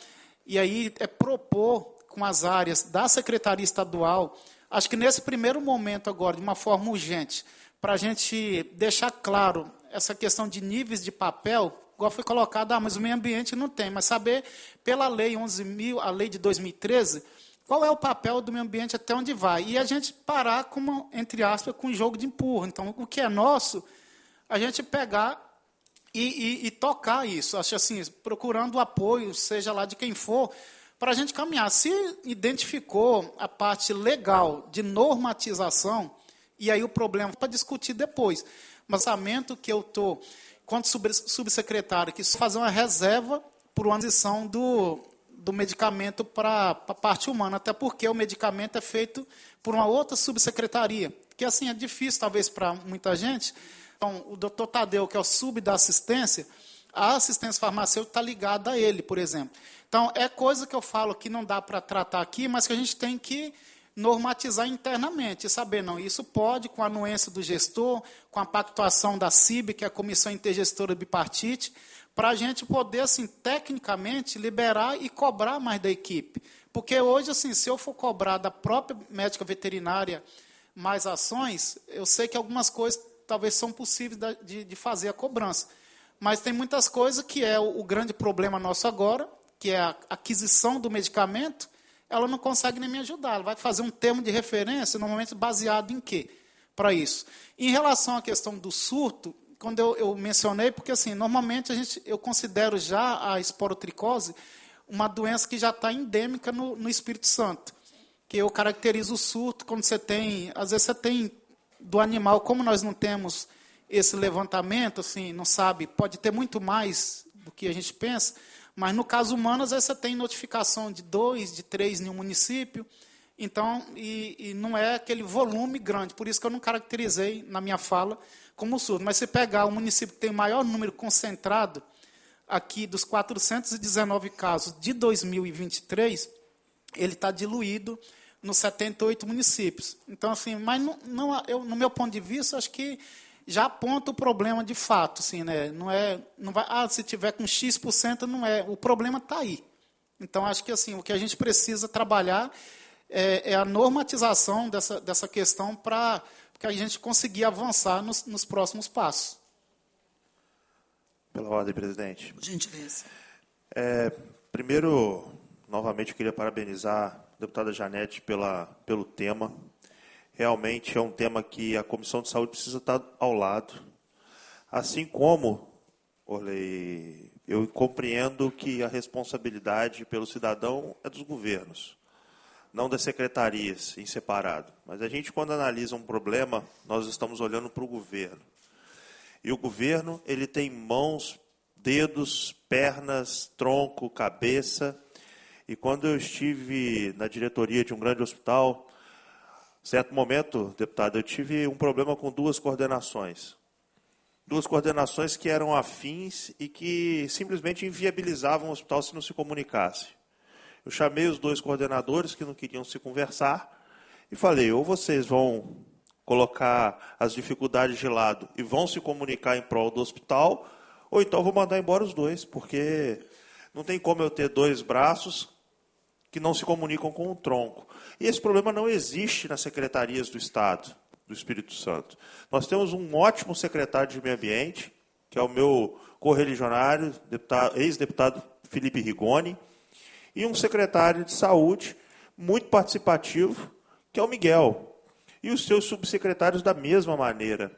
e aí é propor com as áreas da Secretaria Estadual, acho que nesse primeiro momento agora, de uma forma urgente, para a gente deixar claro essa questão de níveis de papel, igual foi colocado, mas o meio ambiente não tem, mas saber, pela lei 11.000, a lei de 2013, qual é o papel do meio ambiente, até onde vai. E a gente parar, entre aspas, com um jogo de empurra. Então, o que é nosso, a gente pegar e tocar isso. Acho assim, procurando o apoio, seja lá de quem for, para a gente caminhar. Se identificou a parte legal de normatização, e aí o problema para discutir depois. Mas o orçamento que eu estou, quanto subsecretário, que fazer uma reserva por uma transição do medicamento para a parte humana, até porque o medicamento é feito por uma outra subsecretaria, que assim é difícil talvez para muita gente. Então, o doutor Tadeu, que é o sub da assistência, a assistência farmacêutica está ligada a ele, por exemplo. Então, é coisa que eu falo que não dá para tratar aqui, mas que a gente tem que normatizar internamente, e saber, não, isso pode, com a anuência do gestor, com a pactuação da CIB, que é a Comissão Intergestora Bipartite, para a gente poder, assim, tecnicamente, liberar e cobrar mais da equipe. Porque hoje, assim, se eu for cobrar da própria médica veterinária mais ações, eu sei que algumas coisas talvez são possíveis de fazer a cobrança. Mas tem muitas coisas que é o grande problema nosso agora, que é a aquisição do medicamento, ela não consegue nem me ajudar. Ela vai fazer um termo de referência, normalmente baseado em quê? Para isso. Em relação à questão do surto, quando eu mencionei, porque assim, normalmente eu considero já a esporotricose uma doença que já está endêmica no Espírito Santo. Que eu caracterizo o surto quando você tem, às vezes você tem do animal, como nós não temos esse levantamento, assim, não sabe, pode ter muito mais do que a gente pensa, mas no caso humano, às vezes você tem notificação de 2, de 3 em um município, então, e não é aquele volume grande, por isso que eu não caracterizei na minha fala como surto. Mas se pegar o município que tem o maior número concentrado, aqui dos 419 casos de 2023, ele está diluído nos 78 municípios. Então, assim, mas no meu ponto de vista, acho que já aponta o problema de fato, assim, né? Não vai, se tiver com X%, não é. O problema está aí. Então, acho que assim, o que a gente precisa trabalhar é a normatização dessa questão para que a gente conseguir avançar nos próximos passos. Pela ordem, presidente. Por gentileza. Primeiro, novamente, eu queria parabenizar a deputada Janete pelo tema. Realmente é um tema que a Comissão de Saúde precisa estar ao lado. Assim como, Orley, eu compreendo que a responsabilidade pelo cidadão é dos governos, não das secretarias em separado. Mas a gente, quando analisa um problema, nós estamos olhando para o governo. E o governo, ele tem mãos, dedos, pernas, tronco, cabeça. E quando eu estive na diretoria de um grande hospital, certo momento, deputado, eu tive um problema com 2 coordenações. duas coordenações que eram afins e que simplesmente inviabilizavam o hospital se não se comunicasse. Eu chamei os dois coordenadores que não queriam se conversar e falei, ou vocês vão colocar as dificuldades de lado e vão se comunicar em prol do hospital, ou então eu vou mandar embora os dois, porque não tem como eu ter dois braços que não se comunicam com o tronco. E esse problema não existe nas secretarias do Estado, do Espírito Santo. Nós temos um ótimo secretário de Meio Ambiente, que é o meu correligionário, ex-deputado Felipe Rigoni, e um secretário de Saúde muito participativo, que é o Miguel. E os seus subsecretários da mesma maneira.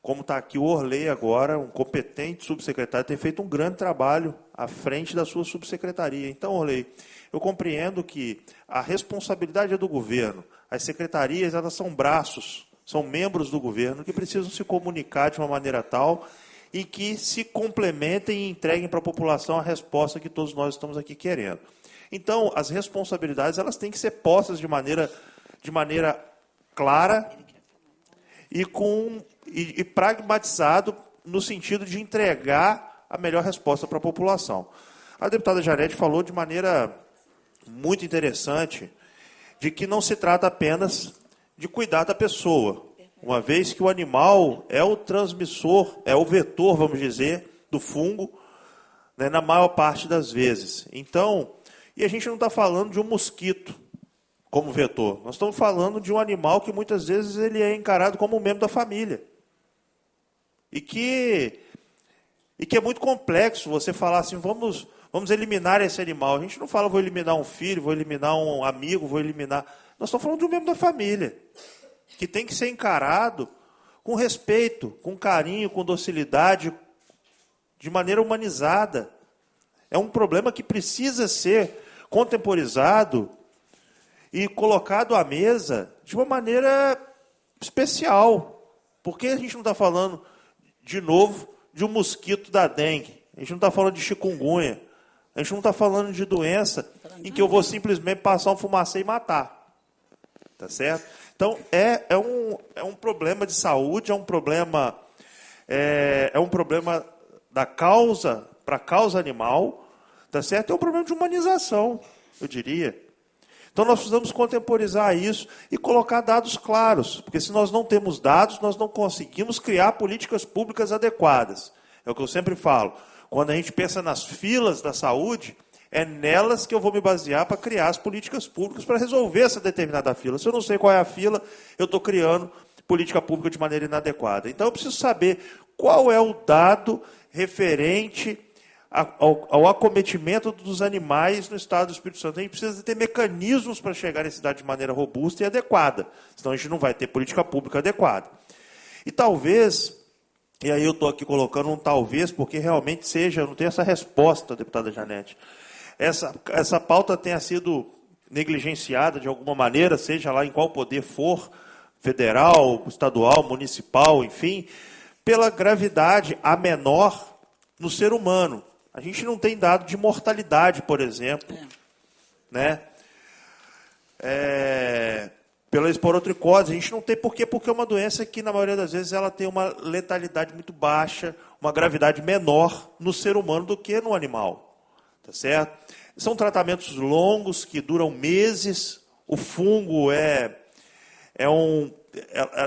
Como está aqui o Orley agora, um competente subsecretário, tem feito um grande trabalho à frente da sua subsecretaria. Então, Orley, eu compreendo que a responsabilidade é do governo. As secretarias, elas são braços, são membros do governo que precisam se comunicar de uma maneira tal e que se complementem e entreguem para a população a resposta que todos nós estamos aqui querendo. Então, as responsabilidades, elas têm que ser postas de maneira clara e pragmatizado no sentido de entregar a melhor resposta para a população. A deputada Janete falou de maneira muito interessante de que não se trata apenas de cuidar da pessoa, uma vez que o animal é o transmissor, é o vetor, vamos dizer, do fungo, né, na maior parte das vezes. Então, e a gente não está falando de um mosquito como vetor. Nós estamos falando de um animal que muitas vezes ele é encarado como um membro da família. E que é muito complexo você falar assim, vamos eliminar esse animal. A gente não fala, vou eliminar um filho, vou eliminar um amigo, vou eliminar... Nós estamos falando de um membro da família, que tem que ser encarado com respeito, com carinho, com docilidade, de maneira humanizada. É um problema que precisa ser contemporizado e colocado à mesa de uma maneira especial. Porque a gente não está falando, de novo, de um mosquito da dengue. A gente não está falando de chikungunya. A gente não está falando de doença em que eu vou simplesmente passar um fumacê e matar. Tá certo? Então, é um problema de saúde, é um problema da causa, para a causa animal, tá certo? É um problema de humanização, eu diria. Então, nós precisamos contemporizar isso e colocar dados claros, porque se nós não temos dados, nós não conseguimos criar políticas públicas adequadas. É o que eu sempre falo. Quando a gente pensa nas filas da saúde, é nelas que eu vou me basear para criar as políticas públicas para resolver essa determinada fila. Se eu não sei qual é a fila, eu estou criando política pública de maneira inadequada. Então, eu preciso saber qual é o dado referente ao acometimento dos animais no estado do Espírito Santo. A gente precisa ter mecanismos para chegar nesse dado de maneira robusta e adequada. Senão a gente não vai ter política pública adequada. E talvez, e aí eu estou aqui colocando um talvez, porque realmente seja, eu não tenho essa resposta, deputada Janete. Essa pauta tenha sido negligenciada de alguma maneira, seja lá em qual poder for, federal, estadual, municipal, enfim, pela gravidade a menor no ser humano. A gente não tem dado de mortalidade, por exemplo, né? Pela esporotricose, a gente não tem por quê? Porque é uma doença que, na maioria das vezes, ela tem uma letalidade muito baixa, uma gravidade menor no ser humano do que no animal. Tá certo? São tratamentos longos que duram meses. O fungo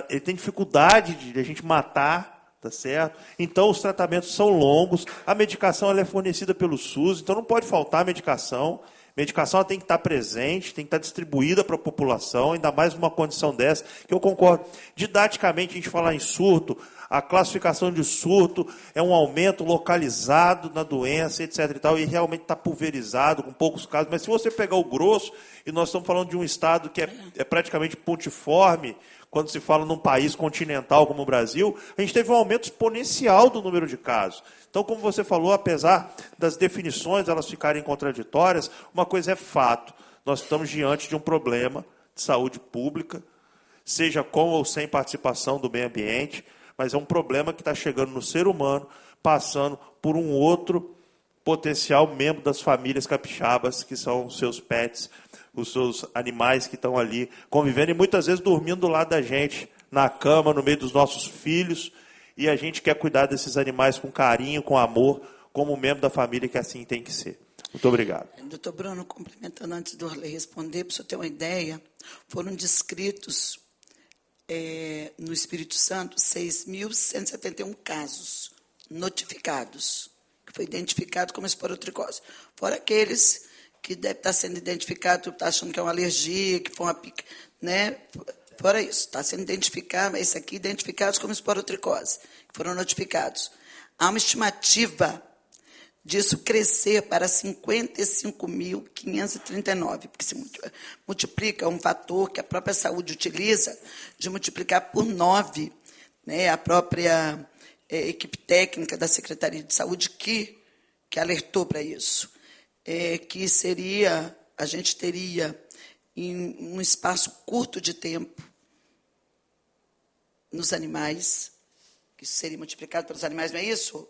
ele tem dificuldade de a gente matar, tá certo? Então os tratamentos são longos. A medicação ela é fornecida pelo SUS, então não pode faltar medicação. A medicação ela tem que estar presente, tem que estar distribuída para a população, ainda mais numa condição dessa, que eu concordo. Didaticamente, a gente falar em surto, a classificação de surto é um aumento localizado na doença, etc. e tal, e realmente está pulverizado, com poucos casos. Mas se você pegar o grosso, e nós estamos falando de um estado que é praticamente pontiforme, quando se fala num país continental como o Brasil, a gente teve um aumento exponencial do número de casos. Então, como você falou, apesar das definições elas ficarem contraditórias, uma coisa é fato. Nós estamos diante de um problema de saúde pública, seja com ou sem participação do meio ambiente, mas é um problema que está chegando no ser humano, passando por um outro potencial membro das famílias capixabas, que são os seus pets, os seus animais que estão ali convivendo e muitas vezes dormindo do lado da gente, na cama, no meio dos nossos filhos, e a gente quer cuidar desses animais com carinho, com amor, como membro da família, que assim tem que ser. Muito obrigado. Doutor Bruno, complementando antes do Orley responder, para o senhor ter uma ideia, foram descritos no Espírito Santo 6.171 casos notificados, que foi identificado como esporotricose. Fora aqueles que deve estar sendo identificado, está achando que é uma alergia, que foi uma pica, né? Fora isso, está sendo identificado, esse aqui, identificados como esporotricose, que foram notificados. Há uma estimativa disso crescer para 55.539, porque se multiplica um fator que a própria saúde utiliza de multiplicar por 9, né, a própria equipe técnica da Secretaria de Saúde que alertou para isso, que seria, a gente teria, em um espaço curto de tempo, nos animais, que isso seria multiplicado pelos animais, não é isso?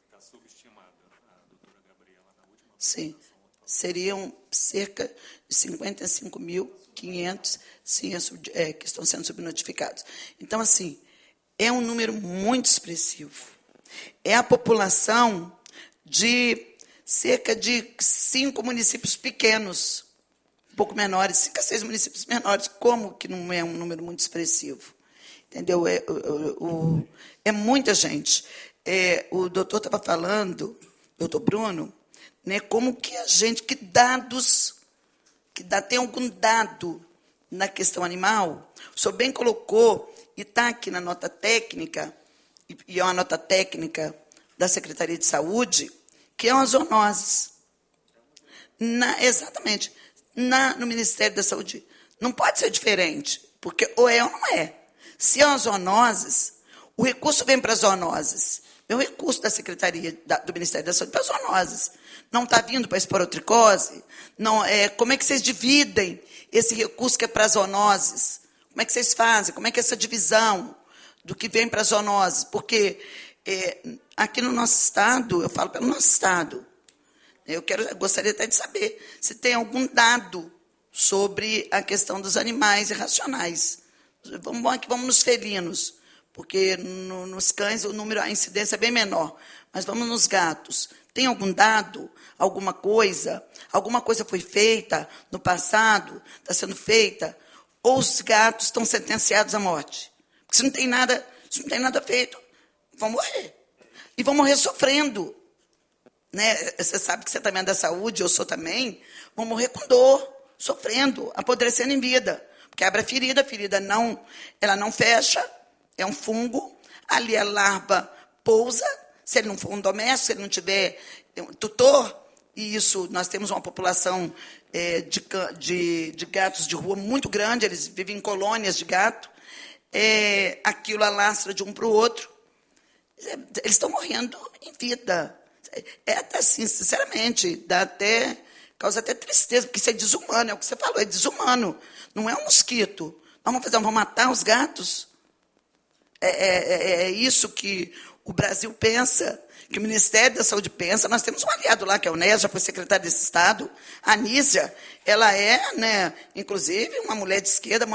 Está subestimada, a doutora Gabriela, na última. Sim, seriam cerca de 55.500 que estão sendo subnotificados. Então, assim, é um número muito expressivo. É a população de cerca de 5 municípios pequenos, um pouco menores, 5 a 6 municípios menores. Como que não é um número muito expressivo? Entendeu? É muita gente. O doutor estava falando, doutor Bruno, né, como que a gente, que dados, tem algum dado na questão animal? O senhor bem colocou, e está aqui na nota técnica, e é uma nota técnica da Secretaria de Saúde, que é as zoonoses. Exatamente. No Ministério da Saúde não pode ser diferente, porque ou é ou não é. Se é as zoonoses, o recurso vem para as zoonoses. É o recurso da Secretaria do Ministério da Saúde para as zoonoses. Não está vindo para a esporotricose? Não, como é que vocês dividem esse recurso que é para as zoonoses? Como é que vocês fazem? Como é que é essa divisão do que vem para as zoonoses? Porque aqui no nosso estado, eu falo pelo nosso estado, eu gostaria até de saber se tem algum dado sobre a questão dos animais irracionais. Vamos nos felinos, porque nos cães a incidência é bem menor, mas vamos nos gatos. Tem algum dado, alguma coisa foi feita no passado, está sendo feita, ou os gatos estão sentenciados à morte? Porque se não tem nada feito, vão morrer. E vão morrer sofrendo. Né? Você sabe que você também é da saúde, eu sou também, vão morrer com dor, sofrendo, apodrecendo em vida. Porque abre a ferida ela não fecha, é um fungo, ali a larva pousa, se ele não for um doméstico, se ele não tiver um tutor, e isso, nós temos uma população de gatos de rua muito grande, eles vivem em colônias de gato, aquilo alastra de um para o outro, eles estão morrendo em vida. Até assim, sinceramente, causa até tristeza, porque isso é desumano, é o que você falou, é desumano, não é um mosquito. Vamos matar os gatos? É isso que o Brasil pensa, que o Ministério da Saúde pensa. Nós temos um aliado lá, que é o Nés, já foi secretário desse Estado. A Anísia, ela é, inclusive, uma mulher de esquerda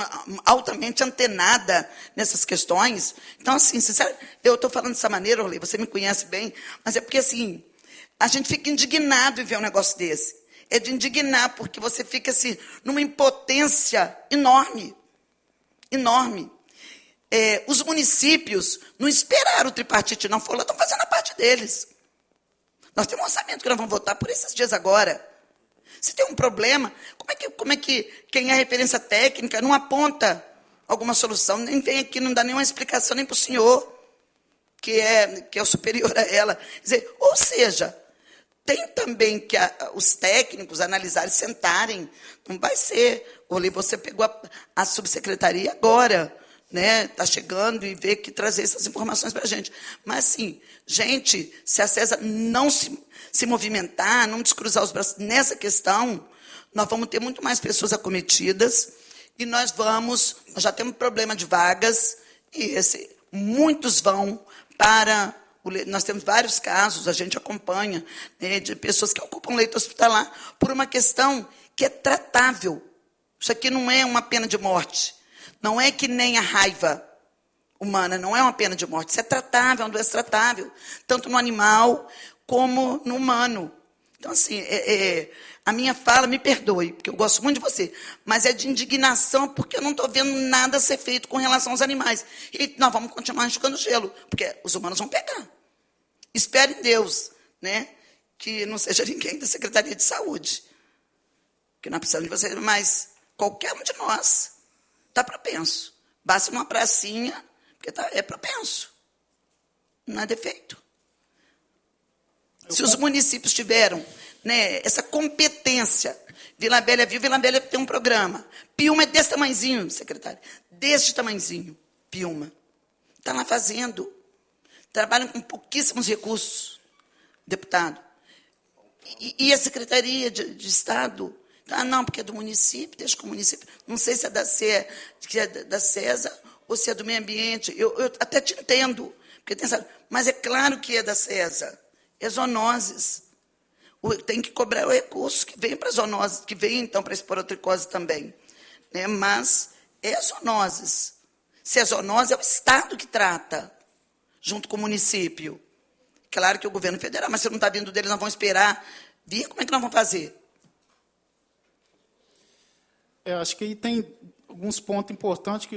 altamente antenada nessas questões. Então, assim, sinceramente, eu estou falando dessa maneira, Orley, você me conhece bem, mas é porque, assim, a gente fica indignado em ver um negócio desse. É de indignar, porque você fica, assim, numa impotência enorme. Enorme. Os municípios não esperaram o tripartite, não foram lá, estão fazendo a parte deles. Nós temos um orçamento que nós vamos votar por esses dias agora. Se tem um problema, como é que quem é referência técnica não aponta alguma solução, nem vem aqui, não dá nenhuma explicação nem para o senhor, que é o superior a ela. Quer dizer, ou seja, tem também que os técnicos analisarem, sentarem. Não vai ser, Orley, você pegou a subsecretaria agora, né? Está chegando e vê que trazer essas informações para a gente. Mas, assim, gente, se a CESA não se movimentar, não descruzar os braços nessa questão, nós vamos ter muito mais pessoas acometidas e nós já temos problema de vagas e muitos vão para... Nós temos vários casos, a gente acompanha, né, de pessoas que ocupam leito hospitalar por uma questão que é tratável. Isso aqui não é uma pena de morte. Não é que nem a raiva. humana, não é uma pena de morte. Isso é tratável, é uma doença tratável, tanto no animal como no humano. Então, assim, a minha fala, me perdoe, porque eu gosto muito de você, mas é de indignação, porque eu não estou vendo nada ser feito com relação aos animais. E nós vamos continuar enxugando gelo, porque os humanos vão pegar. Espero em Deus, né, que não seja ninguém da Secretaria de Saúde, que nós precisamos de vocês, mas qualquer um de nós está propenso. Basta numa pracinha, porque é propenso. Não é defeito. Se os municípios tiveram, né, essa competência, Vila Velha viu, Vila Velha tem um programa. Piúma é desse tamanhozinho, secretário. Deste tamanhozinho, Piúma. Está lá fazendo. Trabalham com pouquíssimos recursos, deputado. E a Secretaria de Estado? Ah, não, porque é do município, deixa com o município. Não sei se é da CESA ou se é do meio ambiente. Eu até te entendo, porque mas é claro que é da CESA. É zoonoses. Tem que cobrar o recurso que vem para zoonoses, que vem, então, para a esporotricose também. Né? Mas é zoonoses. Se é zoonose, é o Estado que trata, junto com o município. Claro que o governo federal, mas se não está vindo deles, nós vamos esperar vir, como é que nós vamos fazer? Acho que aí tem alguns pontos importantes que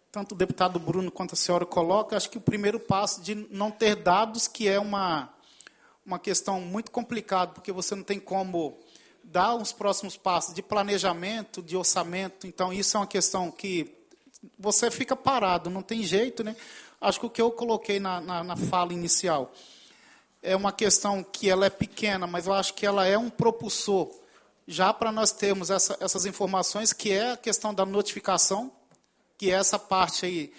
tanto o deputado Bruno quanto a senhora coloca. Acho que o primeiro passo de não ter dados, que é uma questão muito complicada, porque você não tem como dar os próximos passos de planejamento, de orçamento. Então, isso é uma questão que você fica parado, não tem jeito, né? Acho que o que eu coloquei na fala inicial é uma questão que ela é pequena, mas eu acho que ela é um propulsor, já para nós termos essas informações, que é a questão da notificação, que é essa parte aí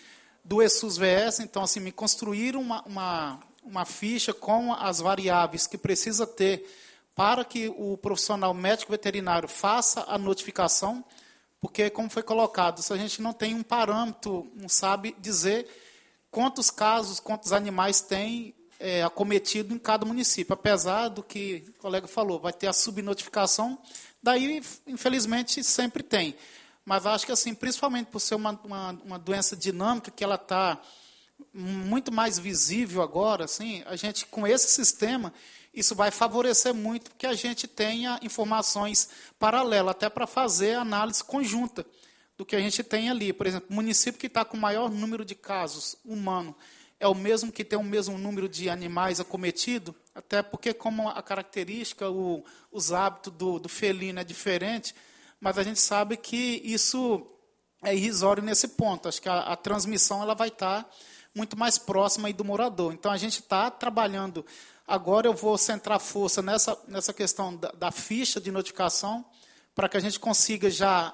do ESUS-VS. Então, assim, me construir uma ficha com as variáveis que precisa ter para que o profissional médico veterinário faça a notificação, porque, como foi colocado, se a gente não tem um parâmetro, não sabe dizer quantos casos, quantos animais tem acometido em cada município, apesar do que o colega falou, vai ter a subnotificação, daí, infelizmente, sempre tem. Mas acho que, assim, principalmente por ser uma doença dinâmica, que ela está muito mais visível agora, assim, a gente, com esse sistema, isso vai favorecer muito que a gente tenha informações paralelas, até para fazer análise conjunta do que a gente tem ali. Por exemplo, o município que está com o maior número de casos humanos é o mesmo que tem o mesmo número de animais acometidos, até porque, como a característica, os hábitos do felino é diferente, mas a gente sabe que isso é irrisório nesse ponto. Acho que a transmissão ela vai estar muito mais próxima aí do morador. Então, a gente está trabalhando. Agora eu vou centrar força nessa questão da ficha de notificação, para que a gente consiga já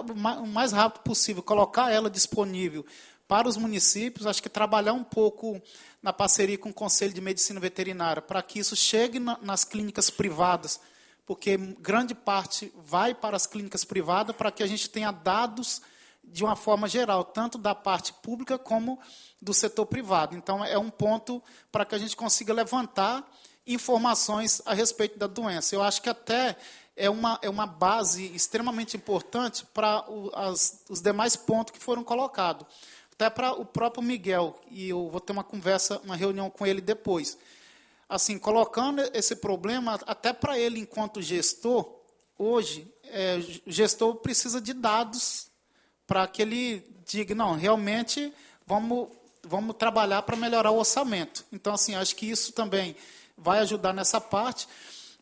o mais rápido possível, colocar ela disponível para os municípios. Acho que trabalhar um pouco na parceria com o Conselho de Medicina Veterinária, para que isso chegue nas clínicas privadas, porque grande parte vai para as clínicas privadas, para que a gente tenha dados de uma forma geral, tanto da parte pública como do setor privado. Então, é um ponto para que a gente consiga levantar informações a respeito da doença. Eu acho que até é uma base extremamente importante para os demais pontos que foram colocados. Até para o próprio Miguel, e eu vou ter uma reunião com ele depois. Assim, colocando esse problema, até para ele, enquanto gestor, hoje, o gestor precisa de dados para que ele diga, não, realmente vamos trabalhar para melhorar o orçamento. Então, assim, acho que isso também vai ajudar nessa parte.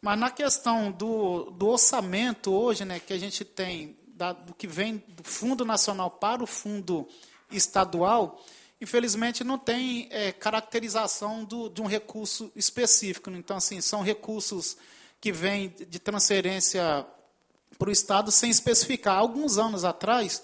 Mas na questão do orçamento hoje, né, que a gente tem, do que vem do Fundo Nacional para o Fundo Estadual, infelizmente não tem caracterização de um recurso específico. Então, assim, são recursos que vêm de transferência para o Estado sem especificar. Há alguns anos atrás,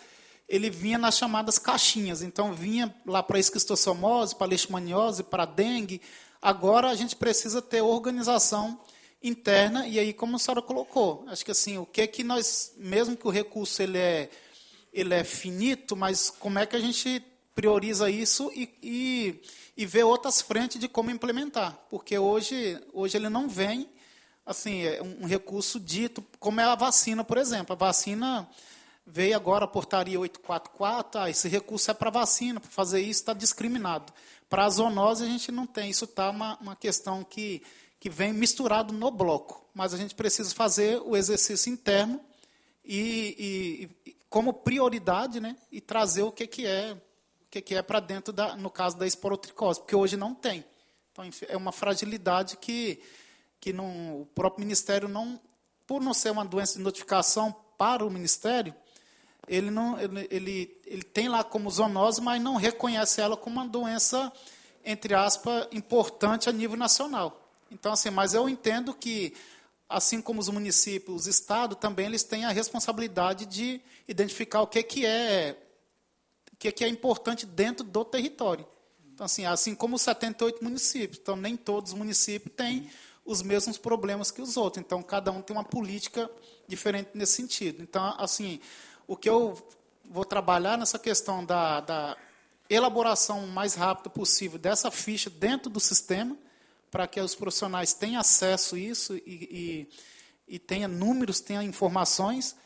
ele vinha nas chamadas caixinhas. Então, vinha lá para a esquistossomose, para a leishmaniose, para a dengue. Agora, a gente precisa ter organização interna. E aí, como a senhora colocou, acho que assim, o que nós, mesmo que o recurso ele é finito, mas como é que a gente prioriza isso e vê outras frentes de como implementar? Porque hoje ele não vem, assim, um recurso dito, como é a vacina, por exemplo. A vacina, Veio agora a portaria 844, esse recurso é para vacina, para fazer isso está discriminado. Para a zoonose a gente não tem, isso está uma questão que vem misturado no bloco, mas a gente precisa fazer o exercício interno e como prioridade, né, e trazer o que é para dentro, no caso da esporotricose, porque hoje não tem. Então, é uma fragilidade que o próprio Ministério, por não ser uma doença de notificação para o Ministério, ele tem lá como zoonose, mas não reconhece ela como uma doença, entre aspas, importante a nível nacional. Então, assim, mas eu entendo que, assim como os municípios, os estados, também eles têm a responsabilidade de identificar o que é importante dentro do território. Então, assim como os 78 municípios. Então, nem todos os municípios têm os mesmos problemas que os outros. Então, cada um tem uma política diferente nesse sentido. Então, assim, o que eu vou trabalhar nessa questão da elaboração mais rápida possível dessa ficha dentro do sistema, para que os profissionais tenham acesso a isso e tenham números, tenham informações,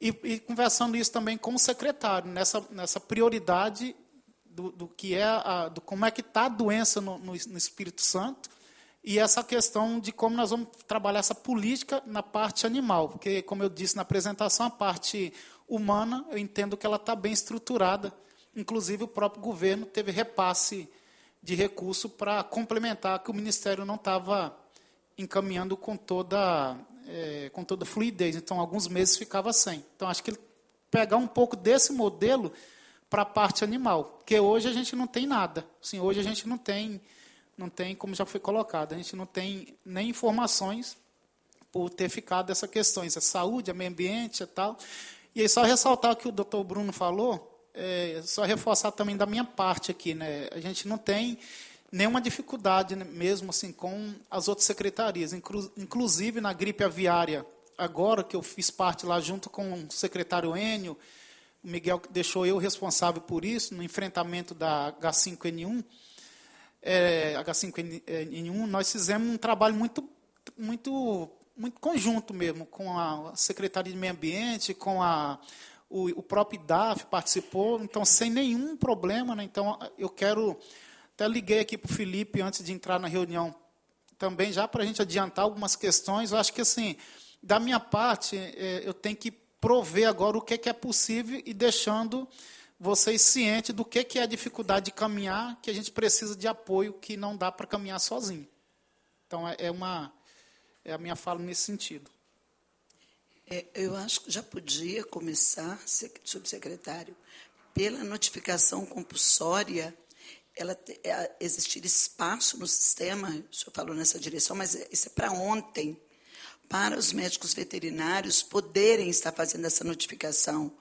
e conversando isso também com o secretário, nessa prioridade do como é que está a doença no Espírito Santo, e essa questão de como nós vamos trabalhar essa política na parte animal, porque, como eu disse na apresentação, a parte humana, eu entendo que ela está bem estruturada, inclusive o próprio governo teve repasse de recurso para complementar, que o Ministério não estava encaminhando com toda fluidez. Então, alguns meses ficava sem. Então, acho que pegar um pouco desse modelo para a parte animal, porque hoje a gente não tem nada. Assim, hoje a gente não tem, como já foi colocado, a gente não tem nem informações por ter ficado dessas questões, a saúde, a meio ambiente e tal. E aí, só ressaltar o que o doutor Bruno falou, só reforçar também da minha parte aqui, né? A gente não tem nenhuma dificuldade, né, mesmo assim, com as outras secretarias, inclusive na gripe aviária, agora que eu fiz parte lá junto com o secretário Enio, o Miguel deixou eu responsável por isso, no enfrentamento da H5N1, nós fizemos um trabalho muito conjunto mesmo, com a Secretaria de Meio Ambiente, com o próprio IDAF participou, então sem nenhum problema, né? Então eu quero, até liguei aqui para o Felipe antes de entrar na reunião, também já para a gente adiantar algumas questões. Eu acho que, assim, da minha parte, eu tenho que prover agora o que é possível e deixando vocês cientes do que é a dificuldade de caminhar, que a gente precisa de apoio, que não dá para caminhar sozinho. Então, é a minha fala nesse sentido. Eu acho que já podia começar, subsecretário, pela notificação compulsória, existir espaço no sistema, o senhor falou nessa direção, mas isso é para ontem, para os médicos veterinários poderem estar fazendo essa notificação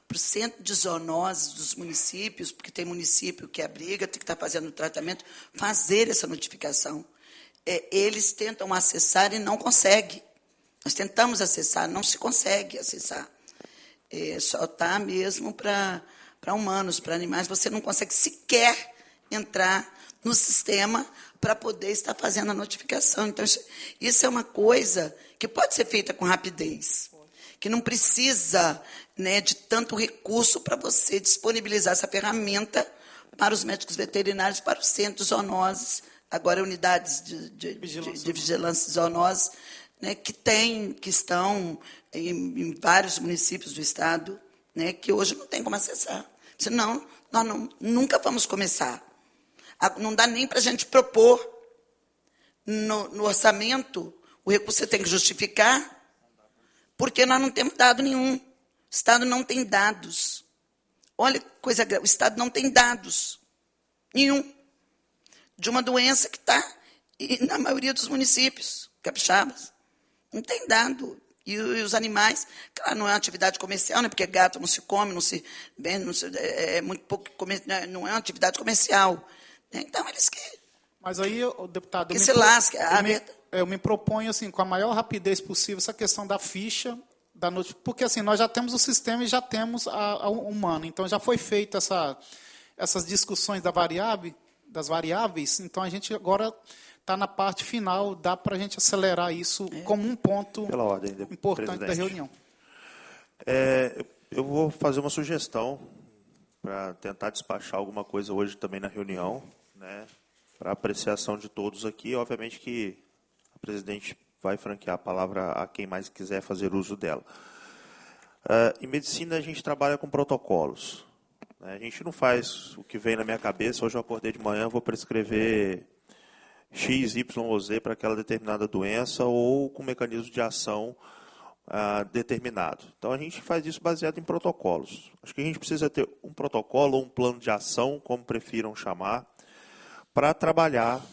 para o centro de zoonoses dos municípios, porque tem município que abriga, tem que estar fazendo o tratamento, fazer essa notificação. Eles tentam acessar e não conseguem. Nós tentamos acessar, não se consegue acessar. Só está mesmo para humanos, para animais. Você não consegue sequer entrar no sistema para poder estar fazendo a notificação. Então, isso é uma coisa que pode ser feita com rapidez, que não precisa, né, de tanto recurso para você disponibilizar essa ferramenta para os médicos veterinários, para os centros de zoonoses, agora unidades de vigilância de zoonoses, né, que estão em vários municípios do Estado, né, que hoje não tem como acessar. Senão, nós nunca vamos começar. Não dá nem para a gente propor no orçamento, o recurso você tem que justificar, porque nós não temos dado nenhum. O Estado não tem dados. Olha que coisa grave, o Estado não tem dados nenhum de uma doença que está na maioria dos municípios capixabas. Não tem dado. E os animais, claro, não é uma atividade comercial, né, porque gato não se come, é muito pouco, não é uma atividade comercial. Né, então, eles que... Mas aí, o deputado... Que se lasque. Eu me proponho, assim, com a maior rapidez possível, essa questão da ficha, porque assim, nós já temos o sistema e já temos a humana. Então, já foi feita essas discussões das variáveis, então a gente agora está na parte final, dá para a gente acelerar isso como um ponto Pela ordem, importante presidente. da reunião. Eu vou fazer uma sugestão para tentar despachar alguma coisa hoje também na reunião, né, para apreciação de todos aqui. Obviamente que a presidente vai franquear a palavra a quem mais quiser fazer uso dela. Em medicina, a gente trabalha com protocolos. Né? A gente não faz o que vem na minha cabeça. Hoje eu acordei de manhã, vou prescrever X, Y ou Z para aquela determinada doença ou com mecanismo de ação determinado. Então, a gente faz isso baseado em protocolos. Acho que a gente precisa ter um protocolo ou um plano de ação, como prefiram chamar, para trabalhar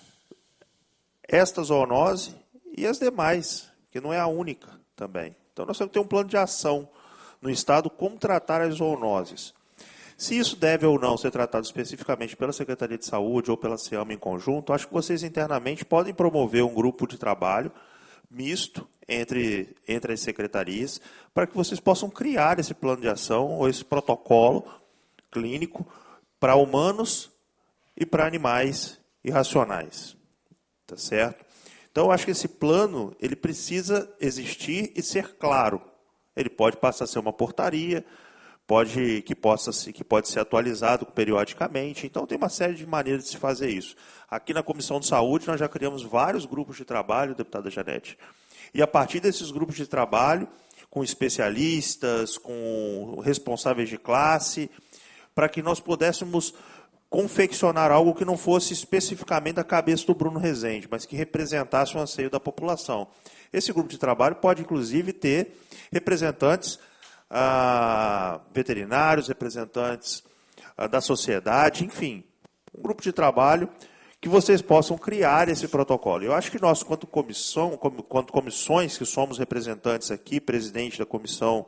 esta zoonose e as demais, que não é a única também. Então, nós temos que ter um plano de ação no Estado como tratar as zoonoses. Se isso deve ou não ser tratado especificamente pela Secretaria de Saúde ou pela SEAMA em conjunto, acho que vocês internamente podem promover um grupo de trabalho misto entre as secretarias, para que vocês possam criar esse plano de ação ou esse protocolo clínico para humanos e para animais irracionais. Tá certo? Então, eu acho que esse plano ele precisa existir e ser claro. Ele pode passar a ser uma portaria, que pode ser atualizado periodicamente. Então, tem uma série de maneiras de se fazer isso. Aqui na Comissão de Saúde, nós já criamos vários grupos de trabalho, deputada Janete. E a partir desses grupos de trabalho, com especialistas, com responsáveis de classe, para que nós pudéssemos confeccionar algo que não fosse especificamente da cabeça do Bruno Rezende, mas que representasse o anseio da população. Esse grupo de trabalho pode, inclusive, ter representantes veterinários, representantes da sociedade, enfim, um grupo de trabalho que vocês possam criar esse protocolo. Eu acho que nós, quanto comissões, que somos representantes aqui, presidente da Comissão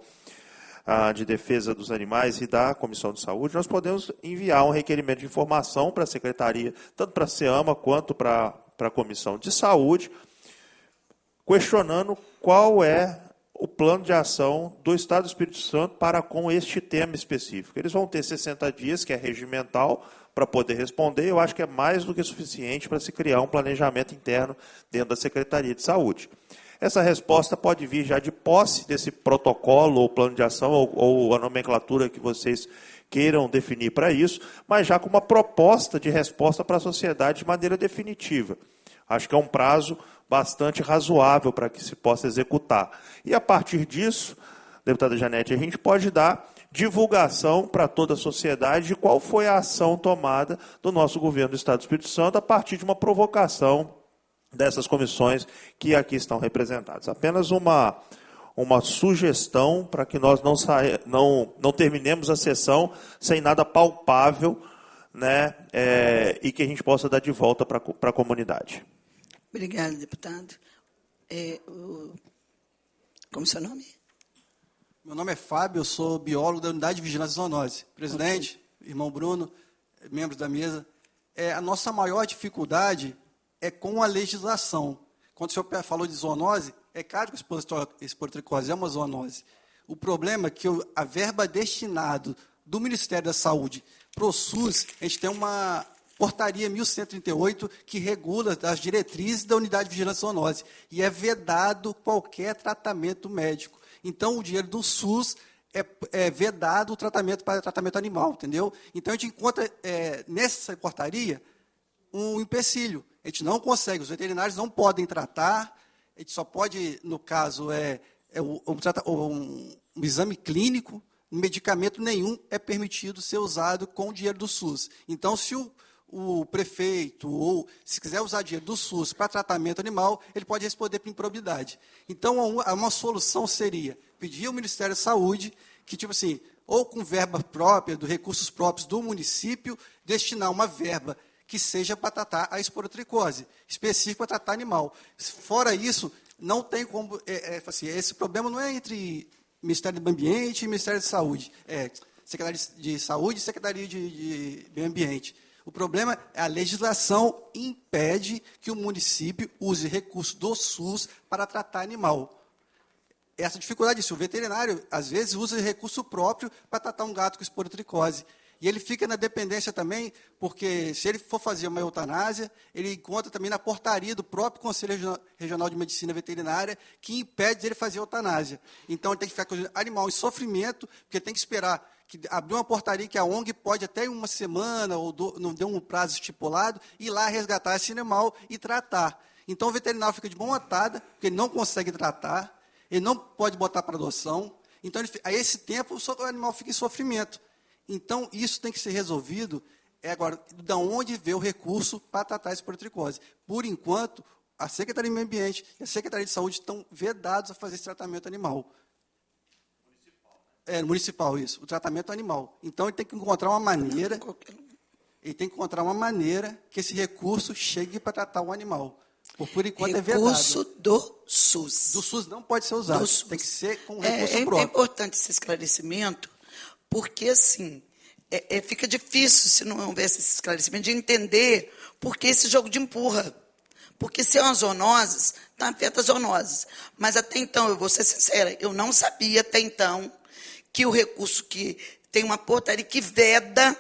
de Defesa dos Animais e da Comissão de Saúde, nós podemos enviar um requerimento de informação para a Secretaria, tanto para a SEAMA quanto para a Comissão de Saúde, questionando qual é o plano de ação do Estado do Espírito Santo para com este tema específico. Eles vão ter 60 dias, que é regimental, para poder responder. Eu acho que é mais do que suficiente para se criar um planejamento interno dentro da Secretaria de Saúde. Essa resposta pode vir já de posse desse protocolo ou plano de ação ou a nomenclatura que vocês queiram definir para isso, mas já com uma proposta de resposta para a sociedade de maneira definitiva. Acho que é um prazo bastante razoável para que se possa executar. E a partir disso, deputada Janete, a gente pode dar divulgação para toda a sociedade de qual foi a ação tomada do nosso governo do Estado do Espírito Santo a partir de uma provocação dessas comissões que aqui estão representadas. Apenas uma sugestão para que nós não terminemos a sessão sem nada palpável, né, e que a gente possa dar de volta para a comunidade. Obrigada, deputado. Como é seu nome? Meu nome é Fábio, eu sou biólogo da Unidade de Vigilância e Zoonose. Presidente, irmão Bruno, membros da mesa, a nossa maior dificuldade é com a legislação. Quando o senhor falou de zoonose, é claro que a esporotricose é uma zoonose. O problema é que a verba destinada do Ministério da Saúde para o SUS, a gente tem uma portaria 1138 que regula as diretrizes da Unidade de Vigilância e Zoonose, e é vedado qualquer tratamento médico. Então, o dinheiro do SUS é vedado o tratamento para tratamento animal, entendeu? Então, a gente encontra nessa portaria um empecilho. A gente não consegue, os veterinários não podem tratar, a gente só pode, no caso, um exame clínico, medicamento nenhum é permitido ser usado com o dinheiro do SUS. Então, se o prefeito, ou se quiser usar dinheiro do SUS para tratamento animal, ele pode responder por improbidade. Então, uma solução seria pedir ao Ministério da Saúde que, tipo assim, ou com verba própria, dos recursos próprios do município, destinar uma verba que seja para tratar a esporotricose, específica para tratar animal. Fora isso, não tem como... assim, esse problema não é entre Ministério do Meio Ambiente e Ministério da Saúde, Secretaria de Saúde e Secretaria de Meio Ambiente. O problema é a legislação impede que o município use recursos do SUS para tratar animal. Essa dificuldade, se o veterinário, às vezes, usa recurso próprio para tratar um gato com esporotricose. E ele fica na dependência também, porque se ele for fazer uma eutanásia, ele encontra também na portaria do próprio Conselho Regional de Medicina Veterinária, que impede ele fazer eutanásia. Então, ele tem que ficar com o animal em sofrimento, porque tem que esperar que abrir uma portaria que a ONG pode até uma semana, ou não deu um prazo estipulado, ir lá resgatar esse animal e tratar. Então, o veterinário fica de mão atada, porque ele não consegue tratar, ele não pode botar para adoção. Então, a esse tempo, o animal fica em sofrimento. Então, isso tem que ser resolvido. Agora, de onde vê o recurso para tratar a esporotricose? Por enquanto, a Secretaria do Meio Ambiente e a Secretaria de Saúde estão vedados a fazer esse tratamento animal. Municipal, isso. O tratamento animal. Então, ele tem que encontrar uma maneira... Ele tem que encontrar uma maneira que esse recurso chegue para tratar o animal. Por enquanto, é vedado. Recurso do SUS. Do SUS não pode ser usado. Tem que ser com recurso próprio. É importante esse esclarecimento, porque, assim, fica difícil, se não houver esse esclarecimento, de entender por que esse jogo de empurra. Porque se é uma zoonose, está afeta as zoonoses. Mas, até então, eu vou ser sincera, eu não sabia, até então, que o recurso que tem uma portaria que veda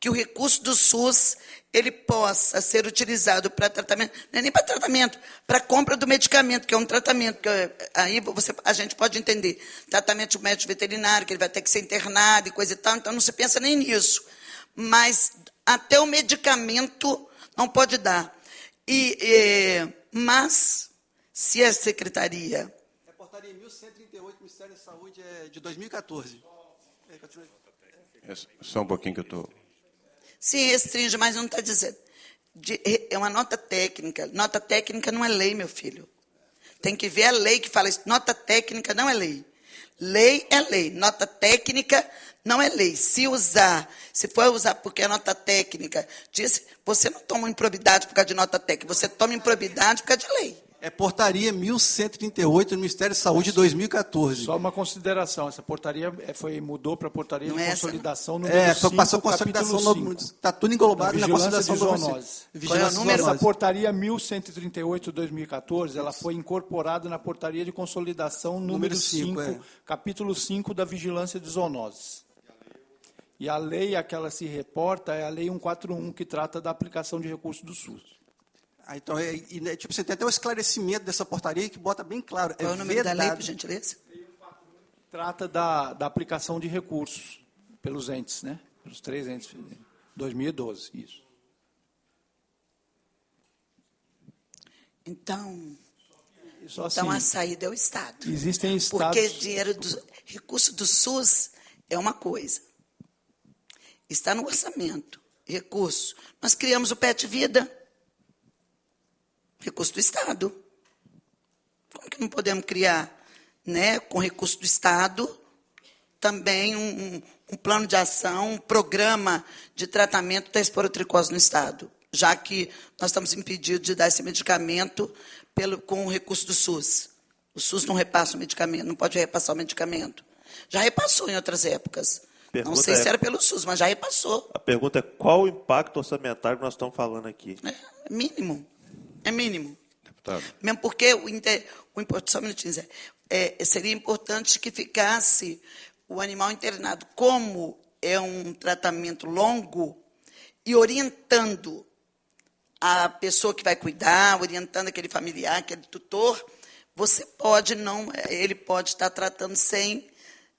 que o recurso do SUS ele possa ser utilizado para tratamento, não é nem para tratamento, para compra do medicamento, que é um tratamento, que aí a gente pode entender, tratamento de médico veterinário, que ele vai ter que ser internado e coisa e tal, então não se pensa nem nisso. Mas até o medicamento não pode dar. Mas, se a secretaria... É a portaria 1138 do Ministério da Saúde de 2014. Só um pouquinho que eu estou... Se restringe, mas não está dizendo. É uma nota técnica. Nota técnica não é lei, meu filho. Tem que ver a lei que fala isso. Nota técnica não é lei. Lei é lei. Nota técnica não é lei. Se for usar porque é nota técnica, você não toma improbidade por causa de nota técnica, você toma improbidade por causa de lei. É portaria 1138 do Ministério da Saúde de 2014. Só uma consideração, essa portaria mudou para a portaria de consolidação número 5, passou a consolidação, está tudo englobado na consolidação de zoonoses. Qual é o número? Essa portaria 1138 de 2014, ela foi incorporada na portaria de consolidação número 5, capítulo 5 da vigilância de zoonoses. E a lei a que ela se reporta é a lei 141, que trata da aplicação de recursos do SUS. Então, você tem até o esclarecimento dessa portaria que bota bem claro. Qual é o número da lei, por gentileza? Trata da aplicação de recursos pelos entes, né? Pelos 3 entes. 2012, isso. Então assim, a saída é o Estado. Existem estados... Porque recurso do SUS é uma coisa. Está no orçamento. Recurso. Nós criamos o PET Vida. Recurso do Estado. Como que não podemos criar, né, com recurso do Estado, também um plano de ação, um programa de tratamento da esporotricose no Estado, já que nós estamos impedidos de dar esse medicamento com o recurso do SUS. O SUS não repassa o medicamento, não pode repassar o medicamento. Já repassou em outras épocas. Não sei se era pelo SUS, mas já repassou. A pergunta é qual o impacto orçamentário que nós estamos falando aqui? É mínimo. É mínimo. Deputado. Mesmo porque só um minutinho, Zé. Seria importante que ficasse o animal internado. Como é um tratamento longo, e orientando a pessoa que vai cuidar, orientando aquele familiar, aquele tutor, ele pode estar tratando sem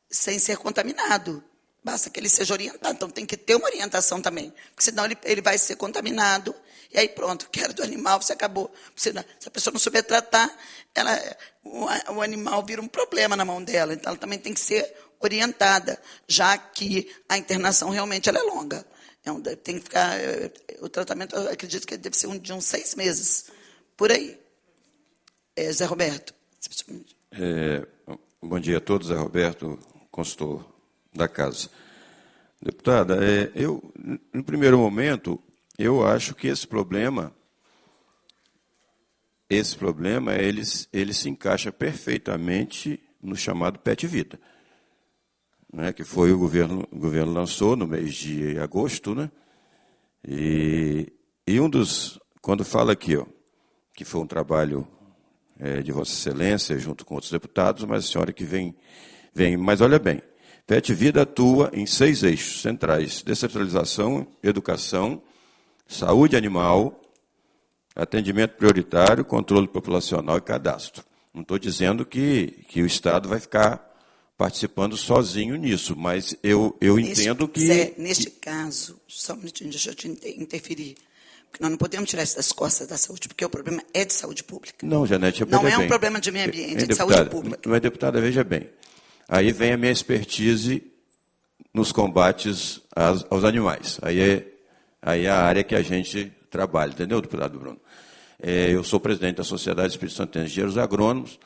ser contaminado. Basta que ele seja orientado. Então, tem que ter uma orientação também. Porque, senão, ele vai ser contaminado. E aí, pronto, quero do animal, você acabou. Se a pessoa não souber tratar, o animal vira um problema na mão dela. Então, ela também tem que ser orientada, já que a internação realmente ela é longa. Tem que ficar... O tratamento, eu acredito que deve ser de uns 6 meses. Por aí. Zé Roberto. Bom dia a todos. Zé Roberto, consultor da casa. Deputada, no primeiro momento, eu acho que esse problema ele se encaixa perfeitamente no chamado PET Vida, né, que foi o governo lançou no mês de agosto, né? E quando fala aqui, que foi um trabalho de Vossa Excelência junto com outros deputados, mas a senhora que vem, mas olha bem, Pet Vida atua em 6 eixos centrais: descentralização, educação, saúde animal, atendimento prioritário, controle populacional e cadastro. Não estou dizendo que o Estado vai ficar participando sozinho nisso, mas eu entendo que... Zé, neste caso, só um minutinho, deixa eu te interferir, porque nós não podemos tirar isso das costas da saúde, porque o problema é de saúde pública. Não, Janete, não é um problema de meio ambiente, é de saúde pública. Mas, deputada, veja bem, aí vem a minha expertise nos combates aos animais. Aí é a área que a gente trabalha, entendeu, deputado Bruno? Eu sou presidente da Sociedade Espírito Santo de Engenheiros Agrônomos,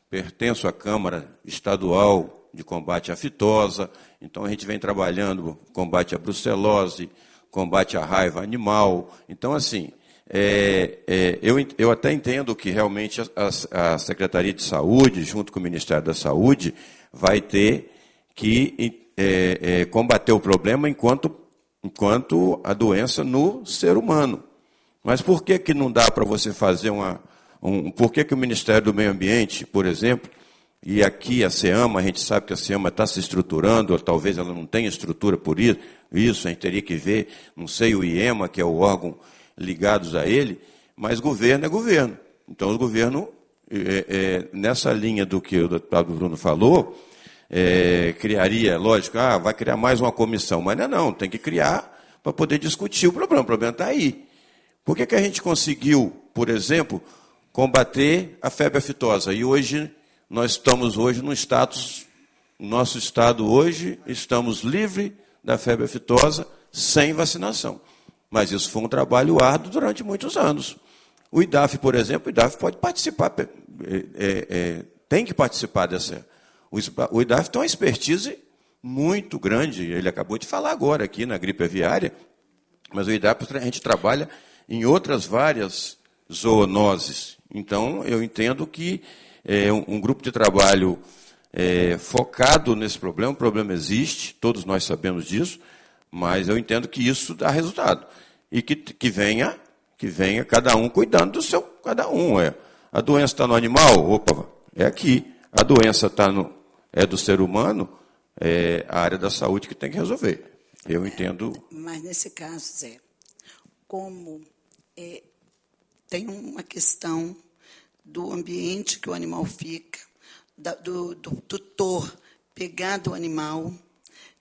pertenço à Câmara Estadual de Combate à Fitosa, então a gente vem trabalhando combate à brucelose, combate à raiva animal. Então, assim, eu até entendo que realmente a Secretaria de Saúde, junto com o Ministério da Saúde, vai ter que combater o problema enquanto a doença no ser humano. Mas por que não dá para você fazer por que o Ministério do Meio Ambiente, por exemplo, e aqui a SEAMA, a gente sabe que a SEAMA está se estruturando, ou talvez ela não tenha estrutura por isso, a gente teria que ver, não sei, o IEMA, que é o órgão ligados a ele, mas governo é governo. Então, o governo, nessa linha do que o deputado Bruno falou, criaria, lógico, vai criar mais uma comissão, mas não, tem que criar para poder discutir o problema está aí. Por que a gente conseguiu, por exemplo, combater a febre aftosa? E hoje, nós estamos no status, nosso estado hoje, estamos livres da febre aftosa sem vacinação. Mas isso foi um trabalho árduo durante muitos anos. O IDAF, por exemplo, pode participar, tem que participar dessa. O IDAF tem uma expertise muito grande, ele acabou de falar agora aqui na gripe aviária, mas o IDAF a gente trabalha em outras várias zoonoses. Então, eu entendo que um grupo de trabalho focado nesse problema, o problema existe, todos nós sabemos disso, mas eu entendo que isso dá resultado. E que venha cada um cuidando do seu, cada um. A doença está no animal? Opa, é aqui. A doença é do ser humano? É a área da saúde que tem que resolver. Eu entendo. Mas nesse caso, Zé, como tem uma questão do ambiente que o animal fica, do tutor pegar do animal,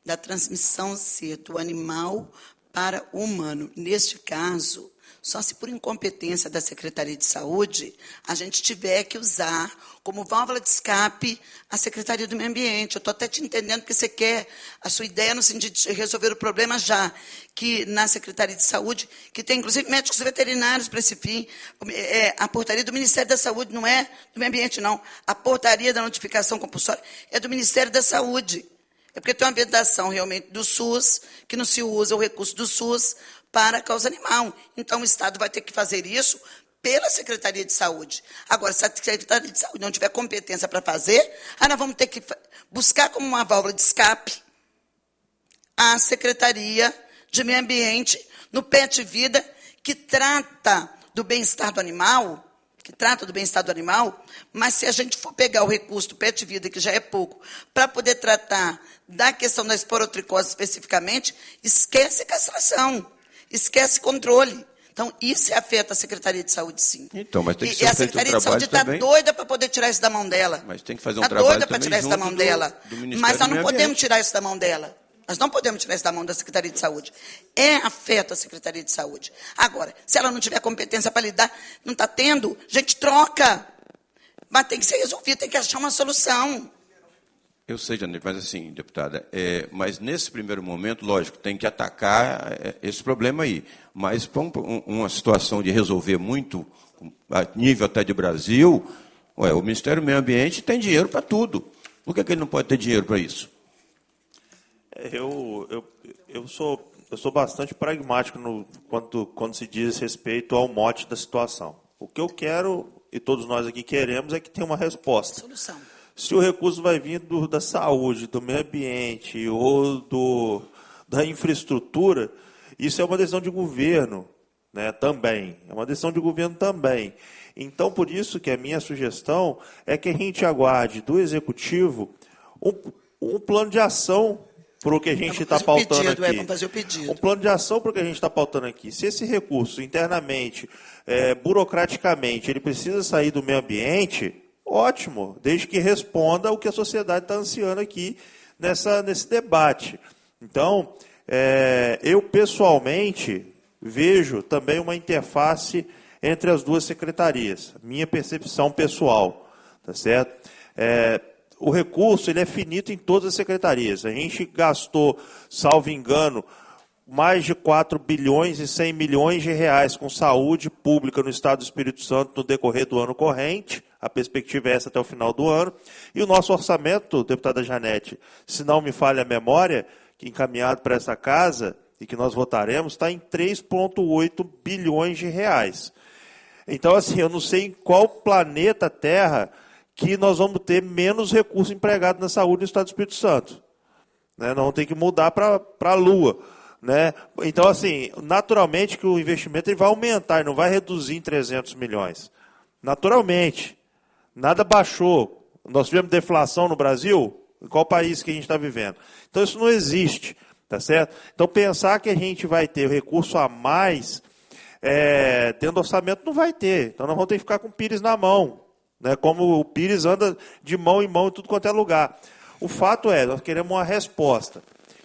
da transmissão ser do animal para o humano. Neste caso, só se por incompetência da Secretaria de Saúde a gente tiver que usar como válvula de escape a Secretaria do Meio Ambiente. Eu estou até te entendendo que você quer a sua ideia no sentido de resolver o problema já, que na Secretaria de Saúde, que tem inclusive médicos veterinários para esse fim, a portaria do Ministério da Saúde não é do Meio Ambiente, não. A portaria da notificação compulsória é do Ministério da Saúde. É porque tem uma vedação realmente do SUS, que não se usa o recurso do SUS para a causa animal. Então, o Estado vai ter que fazer isso pela Secretaria de Saúde. Agora, se a Secretaria de Saúde não tiver competência para fazer, nós vamos ter que buscar como uma válvula de escape a Secretaria de Meio Ambiente no PET Vida, que trata do bem-estar do animal, mas se a gente for pegar o recurso do PET Vida, que já é pouco, para poder tratar da questão da esporotricose especificamente, esquece castração, esquece controle. Então, isso afeta a Secretaria de Saúde, sim. Então, mas tem que ser a Secretaria de Saúde está doida para poder tirar isso da mão dela. Mas tem que fazer um trabalho doida para tirar isso da mão dela. Mas nós não podemos tirar isso da mão dela. Nós não podemos tirar isso da mão da Secretaria de Saúde. Afeta a Secretaria de Saúde. Agora, se ela não tiver competência para lidar, não está tendo, a gente troca. Mas tem que ser resolvido, tem que achar uma solução. Eu sei, Janete, mas assim, deputada, mas nesse primeiro momento, lógico, tem que atacar esse problema aí. Mas para uma situação de resolver muito, a nível até de Brasil, o Ministério do Meio Ambiente tem dinheiro para tudo. Por que ele não pode ter dinheiro para isso? Eu sou bastante pragmático quando se diz respeito ao mote da situação. O que eu quero, e todos nós aqui queremos, é que tenha uma resposta. Solução. Se o recurso vai vir da saúde, do meio ambiente ou da infraestrutura, isso é uma decisão de governo, né, também. É uma decisão de governo também. Então, por isso que a minha sugestão é que a gente aguarde do Executivo um plano de ação para o que a gente está pautando aqui. Vamos fazer o pedido. Um plano de ação para o que a gente está pautando aqui. Se esse recurso, internamente, burocraticamente, ele precisa sair do meio ambiente, ótimo, desde que responda o que a sociedade está ansiando aqui nesse debate. Então, eu, pessoalmente, vejo também uma interface entre as duas secretarias, minha percepção pessoal, tá certo? O recurso ele é finito em todas as secretarias. A gente gastou, salvo engano, mais de 4 bilhões e 100 milhões de reais com saúde pública no Estado do Espírito Santo no decorrer do ano corrente. A perspectiva é essa até o final do ano. E o nosso orçamento, deputada Janete, se não me falha a memória, que encaminhado para essa casa e que nós votaremos, está em 3,8 bilhões de reais. Então, assim, eu não sei em qual planeta Terra que nós vamos ter menos recurso empregado na saúde no Estado do Espírito Santo. Né? Nós vamos ter que mudar para a Lua. Né? Então, assim, naturalmente que o investimento ele vai aumentar, ele não vai reduzir em 300 milhões. Naturalmente. Nada baixou. Nós tivemos deflação no Brasil? Em qual país que a gente está vivendo? Então, isso não existe. Tá certo? Então, pensar que a gente vai ter recurso a mais dentro do orçamento não vai ter. Então, nós vamos ter que ficar com o Pires na mão. Né? Como o Pires anda de mão em mão em tudo quanto é lugar. O fato é, nós queremos uma resposta.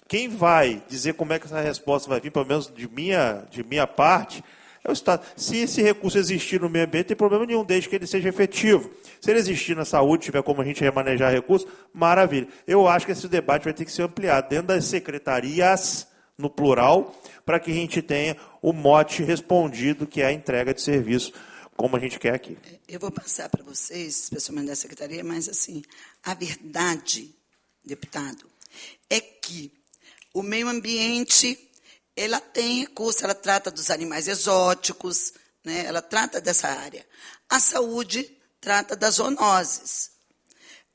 Quem vai dizer como é que essa resposta vai vir, pelo menos de minha parte, é o Estado. Se esse recurso existir no meio ambiente, não tem problema nenhum, desde que ele seja efetivo. Se ele existir na saúde, tiver como a gente remanejar recursos, maravilha. Eu acho que esse debate vai ter que ser ampliado dentro das secretarias, no plural, para que a gente tenha o mote respondido, que é a entrega de serviço, como a gente quer aqui. Eu vou passar para vocês, especialmente da secretaria, mas, assim, a verdade, deputado, é que o meio ambiente, ela tem recurso, ela trata dos animais exóticos, né? Ela trata dessa área. A saúde trata das zoonoses.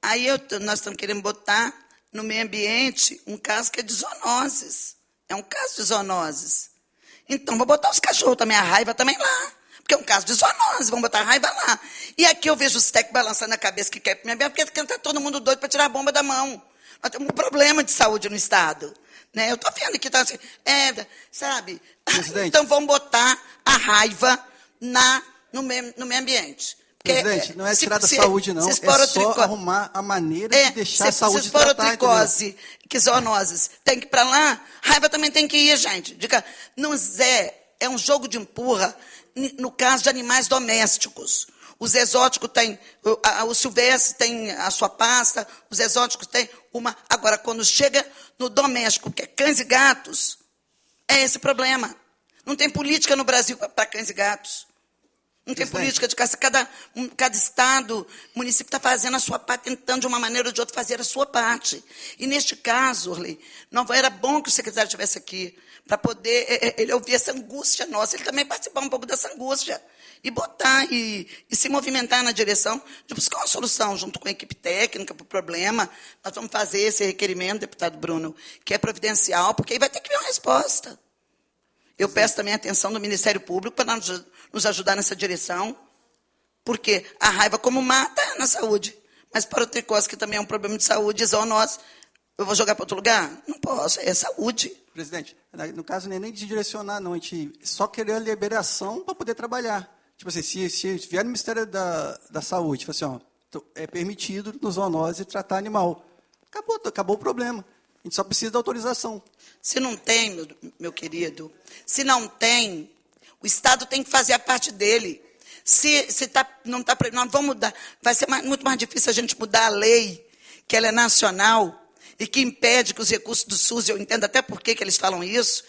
Aí nós estamos querendo botar no meio ambiente um caso que é de zoonoses. É um caso de zoonoses. Então, vou botar os cachorros também, a raiva também lá. Porque é um caso de zoonose, vamos botar a raiva lá. E aqui eu vejo os técnicos balançando a cabeça que quer para o meio ambiente, porque está todo mundo doido para tirar a bomba da mão. Nós temos um problema de saúde no Estado. Né? Eu estou vendo que está assim, sabe? Presidente. Então, vamos botar a raiva no meio ambiente. Porque, presidente, não é tirar da saúde, não. É só arrumar a maneira de deixar a saúde tratar. Se esporotricose, que zoonoses, tem que ir para lá, raiva também tem que ir, gente. É um jogo de empurra no caso de animais domésticos. Os exóticos têm, o silvestre tem a sua pasta, os exóticos têm uma. Agora, quando chega no doméstico, que é cães e gatos, é esse problema. Não tem política no Brasil para cães e gatos. Não tem política de caça. Cada estado, município está fazendo a sua parte, tentando de uma maneira ou de outra fazer a sua parte. E neste caso, Orley, não era bom que o secretário estivesse aqui para poder ele ouvir essa angústia nossa, ele também participar um pouco dessa angústia. E botar e se movimentar na direção de buscar uma solução junto com a equipe técnica para o problema. Nós vamos fazer esse requerimento, deputado Bruno, que é providencial, porque aí vai ter que vir uma resposta. Eu peço também a atenção do Ministério Público para nos ajudar nessa direção, porque a raiva como mata é na saúde, mas parotricose, que também é um problema de saúde, zoonose, eu vou jogar para outro lugar? Não posso, é saúde. Presidente, no caso não é nem de direcionar, não, a gente só querer a liberação para poder trabalhar. Tipo assim, se vier no Ministério da Saúde, tipo assim, ó, é permitido no zoonose tratar animal. Acabou o problema. A gente só precisa da autorização. Se não tem, meu querido, se não tem, o Estado tem que fazer a parte dele. Não nós vamos mudar. Vai ser muito mais difícil a gente mudar a lei, que ela é nacional, e que impede que os recursos do SUS, eu entendo até por que eles falam isso,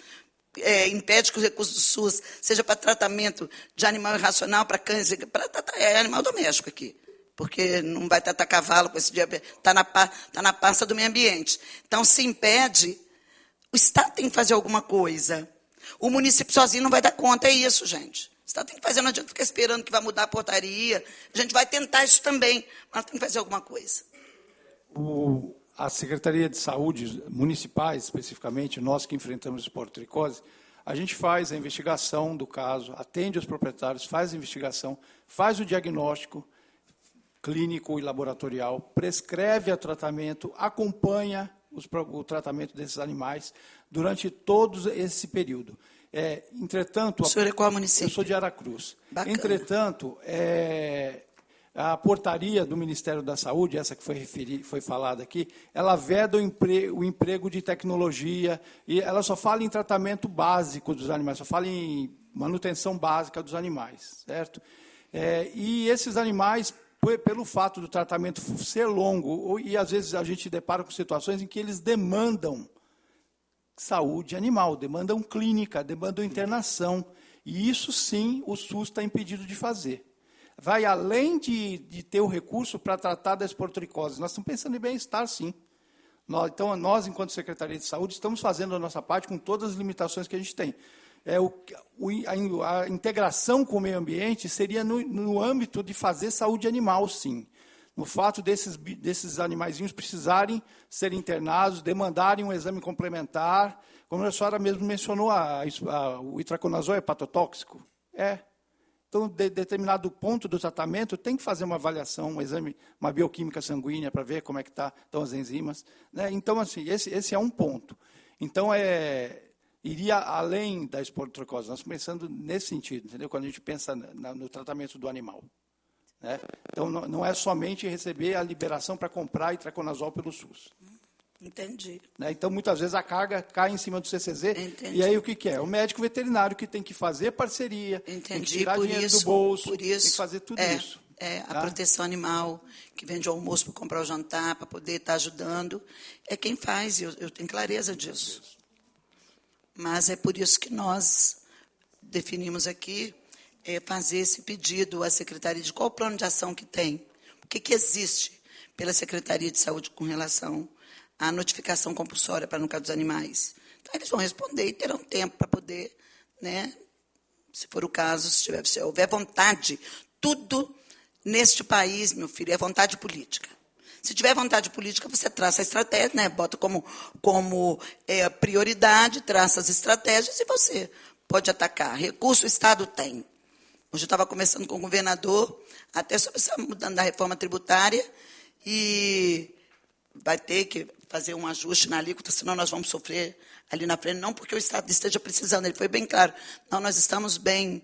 impede que os recursos do SUS seja para tratamento de animal irracional, para cães, é animal doméstico aqui, porque não vai tratar cavalo com esse diabetes, está na pasta do meio ambiente. Então, se impede, o Estado tem que fazer alguma coisa. O município sozinho não vai dar conta, é isso, gente. O Estado tem que fazer, não adianta ficar esperando que vai mudar a portaria, a gente vai tentar isso também, mas tem que fazer alguma coisa. A Secretaria de Saúde municipais, especificamente, nós que enfrentamos esporotricose, a gente faz a investigação do caso, atende os proprietários, faz a investigação, faz o diagnóstico, clínico e laboratorial, prescreve o tratamento, acompanha o tratamento desses animais durante todo esse período. Entretanto, O senhor é qual município? Eu sou de Aracruz. Bacana. Entretanto, a portaria do Ministério da Saúde, essa que foi falada aqui, ela veda o emprego de tecnologia, e ela só fala em tratamento básico dos animais, só fala em manutenção básica dos animais, certo? E esses animais, pelo fato do tratamento ser longo, e às vezes a gente depara com situações em que eles demandam saúde animal, demandam clínica, demandam internação, e isso sim o SUS está impedido de fazer. Vai além de ter o recurso para tratar da esportricose. Nós estamos pensando em bem-estar, sim. Então, nós, enquanto Secretaria de Saúde, estamos fazendo a nossa parte com todas as limitações que a gente tem. A integração com o meio ambiente seria no âmbito de fazer saúde animal, sim. No fato desses animaizinhos precisarem ser internados, demandarem um exame complementar, como a senhora mesmo mencionou, o itraconazol é hepatotóxico? Então, determinado ponto do tratamento, tem que fazer uma avaliação, um exame, uma bioquímica sanguínea, para ver como é que estão as enzimas. Né? Então, assim, esse é um ponto. Então, iria além da esportricose. Nós estamos pensando nesse sentido, entendeu? Quando a gente pensa no tratamento do animal. Né? Então, não é somente receber a liberação para comprar itraconazol pelo SUS. Entendi. Né? Então, muitas vezes, a carga cai em cima do CCZ. Entendi. E aí, o que é? O médico veterinário que tem que fazer parceria, tem que tirar dinheiro do bolso, tem que fazer tudo isso. A proteção animal, que vende o almoço para comprar o jantar, para poder estar ajudando, é quem faz, eu tenho clareza disso. Mas é por isso que nós definimos aqui fazer esse pedido à Secretaria de qual o plano de ação que tem, o que existe pela Secretaria de Saúde com relação à notificação compulsória para no caso dos animais. Então, eles vão responder e terão tempo para poder, né, se for o caso, se houver vontade, tudo neste país, meu filho, é vontade política. Se tiver vontade política, você traça a estratégia, né, bota como prioridade, traça as estratégias e você pode atacar. Recurso o Estado tem. Hoje eu estava conversando com o governador, até sobre essa mudança da reforma tributária, e vai ter que fazer um ajuste na alíquota, senão nós vamos sofrer ali na frente, não porque o Estado esteja precisando, ele foi bem claro, não, nós estamos bem,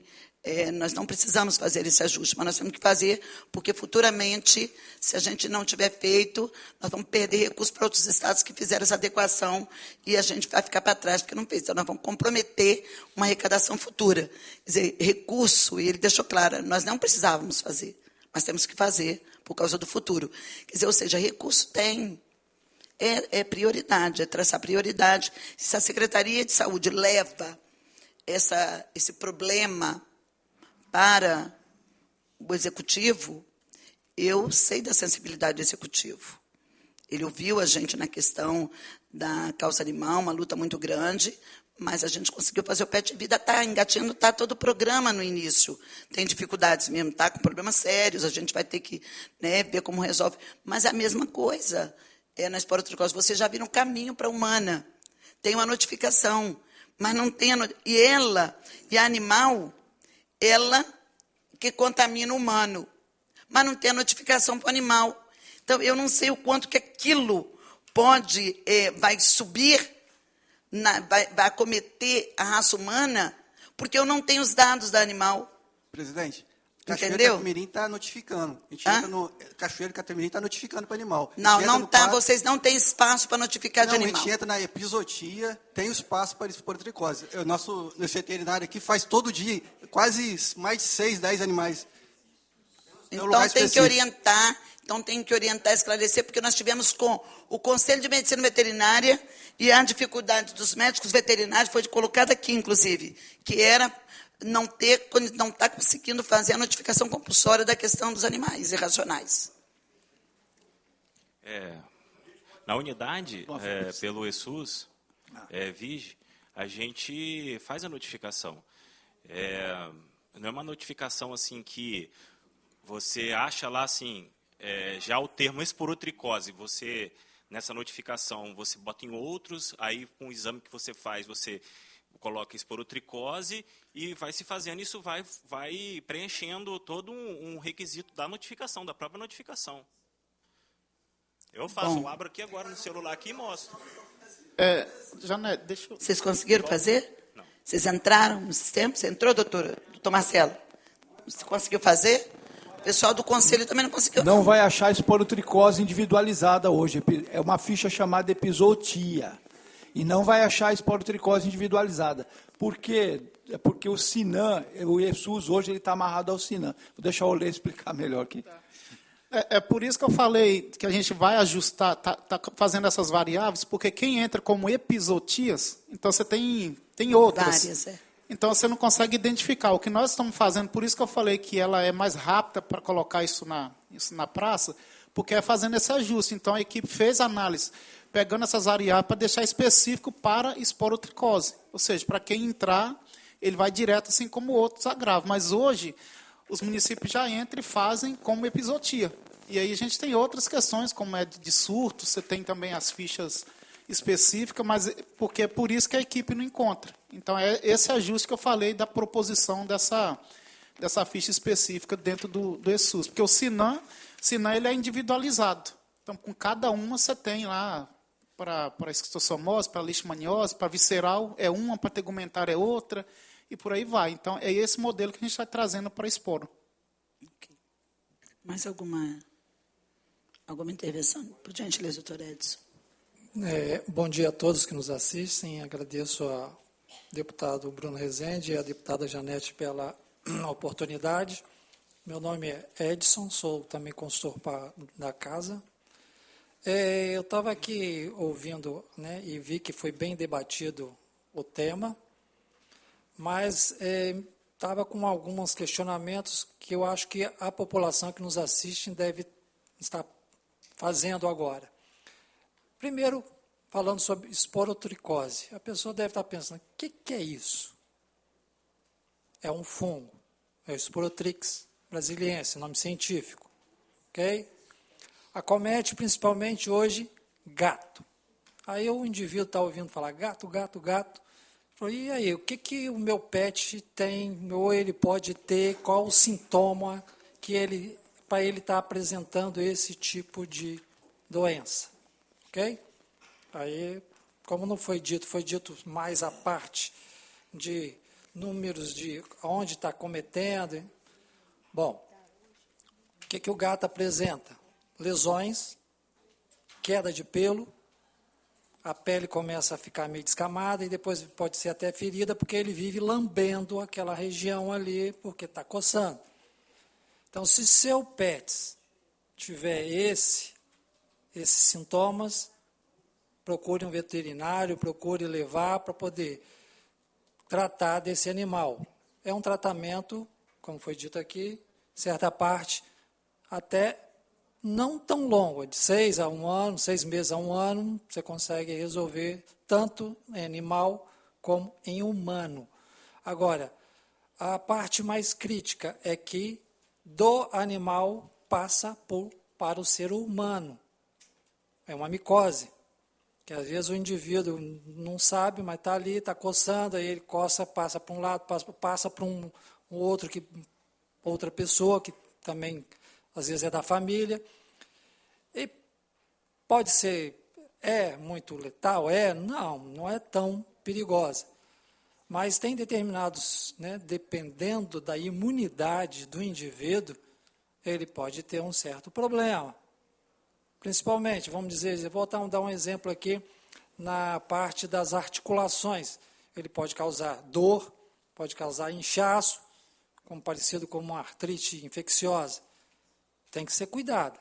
nós não precisamos fazer esse ajuste, mas nós temos que fazer, porque futuramente, se a gente não tiver feito, nós vamos perder recursos para outros estados que fizeram essa adequação e a gente vai ficar para trás porque não fez. Então, nós vamos comprometer uma arrecadação futura. Quer dizer, recurso, e ele deixou claro, nós não precisávamos fazer, mas temos que fazer por causa do futuro. Quer dizer, ou seja, recurso tem, é prioridade, é traçar prioridade. Se a Secretaria de Saúde leva esse problema para o Executivo, eu sei da sensibilidade do Executivo. Ele ouviu a gente na questão da causa animal, uma luta muito grande, mas a gente conseguiu fazer o PET Vida, está engatinhando, está todo o programa no início. Tem dificuldades mesmo, está com problemas sérios, a gente vai ter que, né, ver como resolve. Mas é a mesma coisa na esportricose. Vocês já viram um caminho para a humana. Tem uma notificação, mas não tem e a animal, ela que contamina o humano, mas não tem a notificação para o animal. Então, eu não sei o quanto que aquilo vai subir, vai acometer a raça humana, porque eu não tenho os dados do animal. Presidente, Cachoeiro Entendeu? e Catemirim está notificando. A gente entra no Cachoeiro e Catemirim está notificando para o animal. Não está, vocês não têm espaço para notificar de animal. A gente entra na epizotia, tem o espaço para esportricose. O nosso veterinário aqui faz todo dia, quase mais de 6, 10 animais. Então tem que orientar, esclarecer, porque nós tivemos com o Conselho de Medicina Veterinária e a dificuldade dos médicos veterinários, foi colocada aqui, inclusive, que era não está conseguindo fazer a notificação compulsória da questão dos animais irracionais. Na unidade, pelo ESUS, VIGE, a gente faz a notificação. Não é uma notificação assim que você acha lá assim, já o termo esporotricose, você, nessa notificação, você bota em outros, aí com o exame que você faz, você coloca esporotricose e vai se fazendo, isso vai preenchendo todo um requisito da notificação, da própria notificação. Eu faço, eu abro aqui agora no celular aqui e mostro. Janete, deixa eu... Vocês conseguiram fazer? Não. Vocês entraram no sistema? Você entrou, doutor Marcelo? Você conseguiu fazer? O pessoal do conselho também não conseguiu. Não vai achar esporotricose individualizada hoje. É uma ficha chamada epizootia. E não vai achar esporotricose individualizada. Por quê? É porque o Sinan, o ESUS hoje, ele está amarrado ao Sinan. Vou deixar o Olê explicar melhor aqui. É por isso que eu falei que a gente vai ajustar, tá fazendo essas variáveis, porque quem entra como epizootias, então você tem outras. Várias, Então você não consegue identificar. O que nós estamos fazendo, por isso que eu falei que ela é mais rápida para colocar isso na praça, porque é fazendo esse ajuste. Então a equipe fez análise, pegando essas variáveis para deixar específico para esporotricose. Ou seja, para quem entrar, ele vai direto, assim como outros agravos. Mas hoje, os municípios já entram e fazem como epizootia. E aí a gente tem outras questões, como é de surto, você tem também as fichas específicas, mas porque é por isso que a equipe não encontra. Então, é esse ajuste que eu falei da proposição dessa ficha específica dentro do ESUS. Porque o Sinan ele é individualizado. Então, com cada uma você tem lá, para esquistossomose, para leishmaniose, para visceral é uma, para tegumentar é outra, e por aí vai. Então, é esse modelo que a gente está trazendo para esporo. Okay. Mais alguma intervenção? Por gentileza, doutor Edson. Bom dia a todos que nos assistem. Agradeço ao deputado Bruno Rezende e à deputada Janete pela oportunidade. Meu nome é Edson, sou também consultor da casa. Eu estava aqui ouvindo, né, e vi que foi bem debatido o tema, mas estava com alguns questionamentos que eu acho que a população que nos assiste deve estar fazendo agora. Primeiro, falando sobre esporotricose. A pessoa deve estar pensando, o que é isso? É um fungo, é o Sporotrix brasiliense, nome científico. Ok? Acomete principalmente hoje gato. Aí o indivíduo está ouvindo falar gato. Falou, e aí, o que o meu pet tem, ou ele pode ter, qual o sintoma que para ele estar apresentando esse tipo de doença? Ok? Aí, como não foi dito mais a parte de números de onde está cometendo. Bom, o que o gato apresenta? Lesões, queda de pelo, a pele começa a ficar meio descamada e depois pode ser até ferida, porque ele vive lambendo aquela região ali, porque está coçando. Então, se seu pet tiver esses sintomas, procure um veterinário, procure levar para poder tratar desse animal. É um tratamento, como foi dito aqui, certa parte, até não tão longo, de 6 a 1 ano, 6 meses a 1 ano, você consegue resolver tanto em animal como em humano. Agora, a parte mais crítica é que do animal passa para o ser humano. É uma micose, que às vezes o indivíduo não sabe, mas está ali, está coçando, aí ele coça, passa para um lado, passa para um outro, outra pessoa que também às vezes é da família. E pode ser, muito letal? Não é tão perigosa. Mas tem determinados, né, dependendo da imunidade do indivíduo, ele pode ter um certo problema. Principalmente, vamos dizer, vou dar um exemplo aqui, na parte das articulações. Ele pode causar dor, pode causar inchaço, parecido com uma artrite infecciosa. Tem que ser cuidado.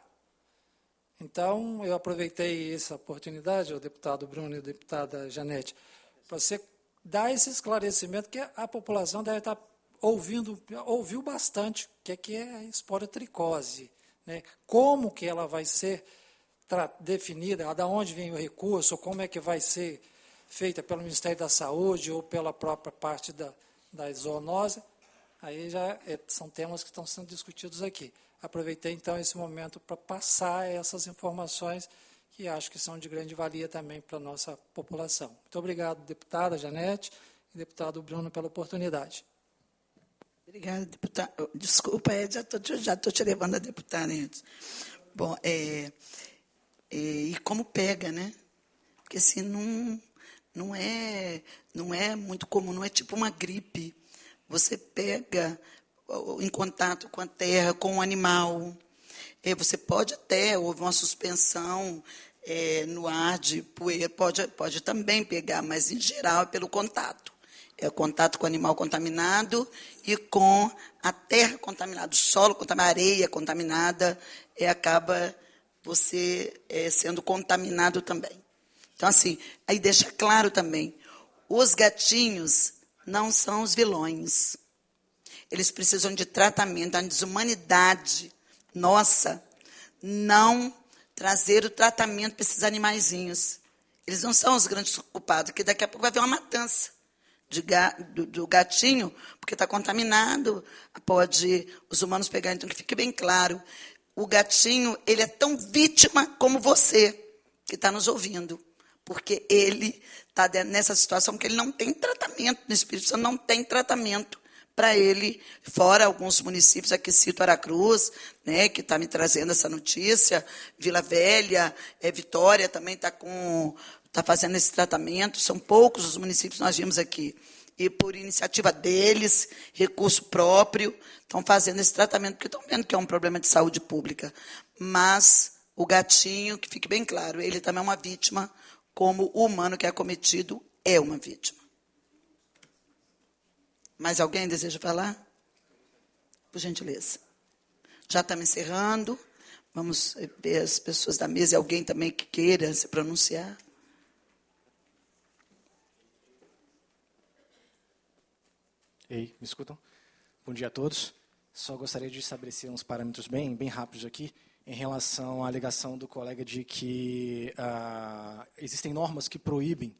Então, eu aproveitei essa oportunidade, o deputado Bruno e a deputada Janete, para você dar esse esclarecimento que a população deve estar ouviu bastante o que é a esporotricose, né? Como que ela vai ser definida, de onde vem o recurso, como é que vai ser feita pelo Ministério da Saúde ou pela própria parte da zoonose. Aí já são temas que estão sendo discutidos aqui. Aproveitei, então, esse momento para passar essas informações que acho que são de grande valia também para a nossa população. Muito obrigado, deputada Janete, e deputado Bruno pela oportunidade. Obrigada, deputado. Desculpa, Ed, já estou te levando a deputada, Ed. Bom, e como pega, né? Porque assim, não é muito comum, não é tipo uma gripe. Você pega em contato com a terra, com o animal. Você pode até, houve uma suspensão no ar de poeira, pode também pegar, mas em geral é pelo contato. É o contato com o animal contaminado e com a terra contaminada, o solo contaminado, a areia contaminada, acaba você sendo contaminado também. Então, assim, aí deixa claro também, os gatinhos não são os vilões. Eles precisam de tratamento, a desumanidade nossa, não trazer o tratamento para esses animaizinhos. Eles não são os grandes culpados, porque daqui a pouco vai haver uma matança do gatinho, porque está contaminado, pode os humanos pegarem. Então, que fique bem claro, o gatinho, ele é tão vítima como você, que está nos ouvindo, porque ele está nessa situação que ele não tem tratamento, no Espírito Santo não tem tratamento para ele, fora alguns municípios, aqui cito Aracruz, né, que está me trazendo essa notícia, Vila Velha, Vitória também está fazendo esse tratamento, são poucos os municípios que nós vimos aqui, e por iniciativa deles, recurso próprio, estão fazendo esse tratamento, porque estão vendo que é um problema de saúde pública. Mas o gatinho, que fique bem claro, ele também é uma vítima, como o humano que é acometido é uma vítima. Mais alguém deseja falar? Por gentileza. Já estamos encerrando. Vamos ver as pessoas da mesa e alguém também que queira se pronunciar. Ei, me escutam? Bom dia a todos. Só gostaria de estabelecer uns parâmetros bem rápidos aqui em relação à alegação do colega de que existem normas que proíbem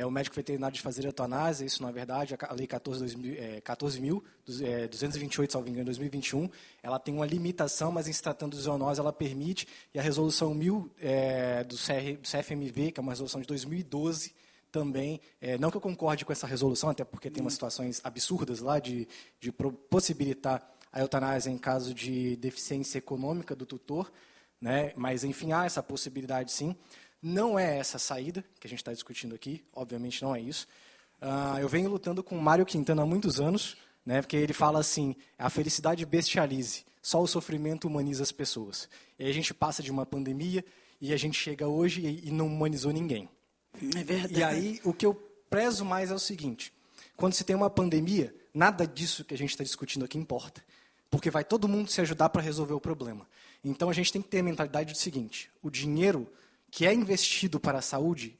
o médico veterinário de fazer eutanásia. Isso não é verdade. A Lei 14.228, salvo engano, em 2021, ela tem uma limitação, mas em se tratando de zoonose, ela permite. E a resolução 1000 do CFMV, que é uma resolução de 2012, também, não que eu concorde com essa resolução, até porque tem umas situações absurdas lá de possibilitar a eutanásia em caso de deficiência econômica do tutor, né? Mas, enfim, há essa possibilidade, sim. Não é essa a saída que a gente está discutindo aqui, obviamente não é isso. Eu venho lutando com o Mário Quintana há muitos anos, né? Porque ele fala assim, a felicidade bestialize, só o sofrimento humaniza as pessoas. E aí a gente passa de uma pandemia e a gente chega hoje e não humanizou ninguém. É verdade. E aí, o que eu prezo mais é o seguinte, quando se tem uma pandemia, nada disso que a gente está discutindo aqui importa, porque vai todo mundo se ajudar para resolver o problema. Então, a gente tem que ter a mentalidade do seguinte, o dinheiro que é investido para a saúde,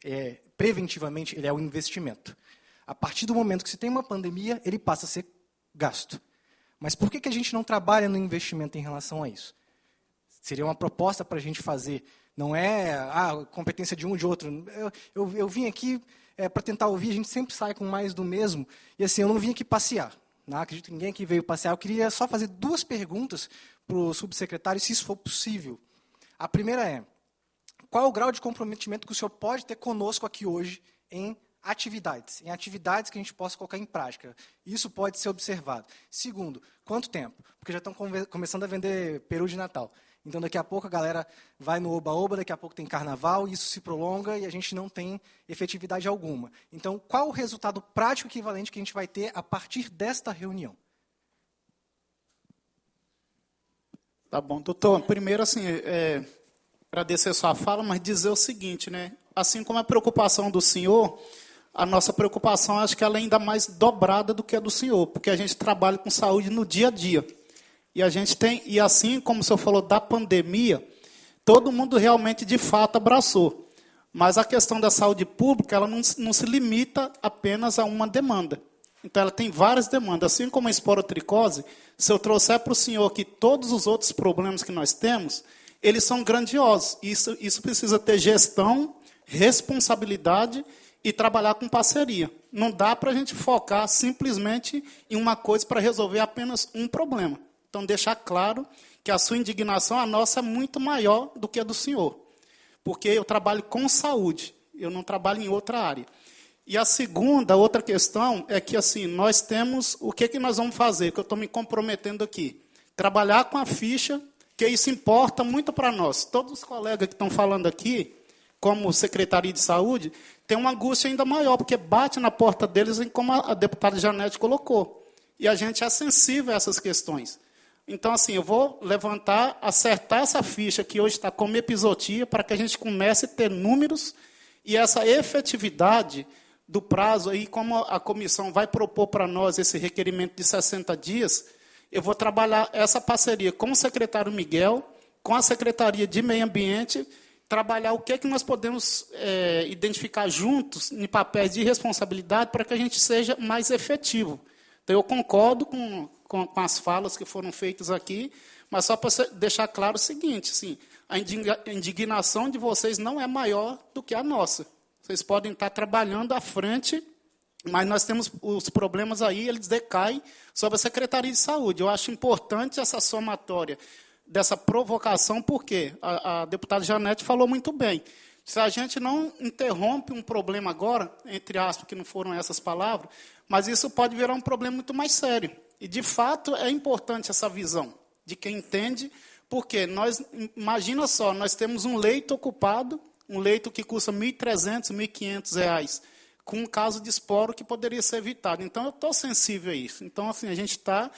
preventivamente, ele é um investimento. A partir do momento que se tem uma pandemia, ele passa a ser gasto. Mas por que a gente não trabalha no investimento em relação a isso? Seria uma proposta para a gente fazer. Não é competência de um ou de outro. Eu vim aqui para tentar ouvir, a gente sempre sai com mais do mesmo. E assim, eu não vim aqui passear. Não acredito que ninguém aqui veio passear. Eu queria só fazer 2 perguntas para o subsecretário, se isso for possível. A primeira é, qual é o grau de comprometimento que o senhor pode ter conosco aqui hoje em atividades que a gente possa colocar em prática? Isso pode ser observado. Segundo, quanto tempo? Porque já estão começando a vender peru de Natal. Então, daqui a pouco a galera vai no oba-oba, daqui a pouco tem carnaval, e isso se prolonga e a gente não tem efetividade alguma. Então, qual o resultado prático equivalente que a gente vai ter a partir desta reunião? Tá bom, doutor. Primeiro, assim, agradecer a sua fala, mas dizer o seguinte, né? Assim como a preocupação do senhor, a nossa preocupação, acho que ela é ainda mais dobrada do que a do senhor, porque a gente trabalha com saúde no dia a dia. E a gente tem, e assim como o senhor falou da pandemia, todo mundo realmente, de fato, abraçou. Mas a questão da saúde pública, ela não se limita apenas a uma demanda. Então, ela tem várias demandas. Assim como a esporotricose, se eu trouxer para o senhor aqui todos os outros problemas que nós temos, eles são grandiosos. Isso precisa ter gestão, responsabilidade e trabalhar com parceria. Não dá para a gente focar simplesmente em uma coisa para resolver apenas um problema. Então, deixar claro que a sua indignação, a nossa, é muito maior do que a do senhor. Porque eu trabalho com saúde, eu não trabalho em outra área. E a segunda, outra questão, é que assim, nós temos, o que nós vamos fazer, que eu estou me comprometendo aqui? Trabalhar com a ficha, que isso importa muito para nós. Todos os colegas que estão falando aqui, como Secretaria de Saúde, tem uma angústia ainda maior, porque bate na porta deles, como a deputada Janete colocou. E a gente é sensível a essas questões. Então, assim, eu vou levantar, acertar essa ficha que hoje está como episodia, para que a gente comece a ter números e essa efetividade do prazo, aí, como a comissão vai propor para nós esse requerimento de 60 dias, eu vou trabalhar essa parceria com o secretário Miguel, com a Secretaria de Meio Ambiente, trabalhar o que é que nós podemos identificar juntos em papéis de responsabilidade para que a gente seja mais efetivo. Então, eu concordo com as falas que foram feitas aqui, mas só para deixar claro o seguinte, assim, a indignação de vocês não é maior do que a nossa. Vocês podem estar trabalhando à frente, mas nós temos os problemas aí, eles decaem sobre a Secretaria de Saúde. Eu acho importante essa somatória dessa provocação, porque a deputada Janete falou muito bem. Se a gente não interrompe um problema agora, entre aspas, que não foram essas palavras, mas isso pode virar um problema muito mais sério. E, de fato, é importante essa visão de quem entende, porque imagina só, nós temos um leito ocupado, um leito que custa R$ 1.300, R$ 1.500, com um caso de esporo que poderia ser evitado. Então, eu estou sensível a isso. Então, assim, a gente está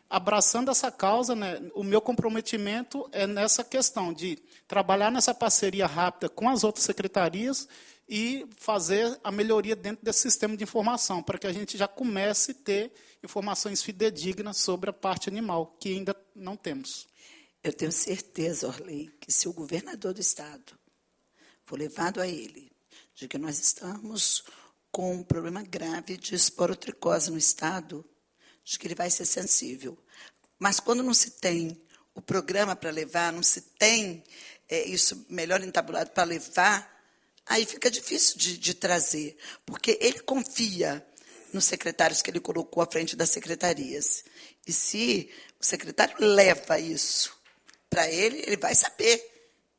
abraçando essa causa, né? O meu comprometimento é nessa questão de trabalhar nessa parceria rápida com as outras secretarias e fazer a melhoria dentro desse sistema de informação, para que a gente já comece a ter informações fidedignas sobre a parte animal, que ainda não temos. Eu tenho certeza, Orley, que se o governador do Estado for levado a ele, de que nós estamos com um problema grave de esporotricose no Estado, de que ele vai ser sensível. Mas quando não se tem o programa para levar, não se tem isso melhor entabulado para levar, aí fica difícil de trazer, porque ele confia nos secretários que ele colocou à frente das secretarias. E se o secretário leva isso para ele, ele vai saber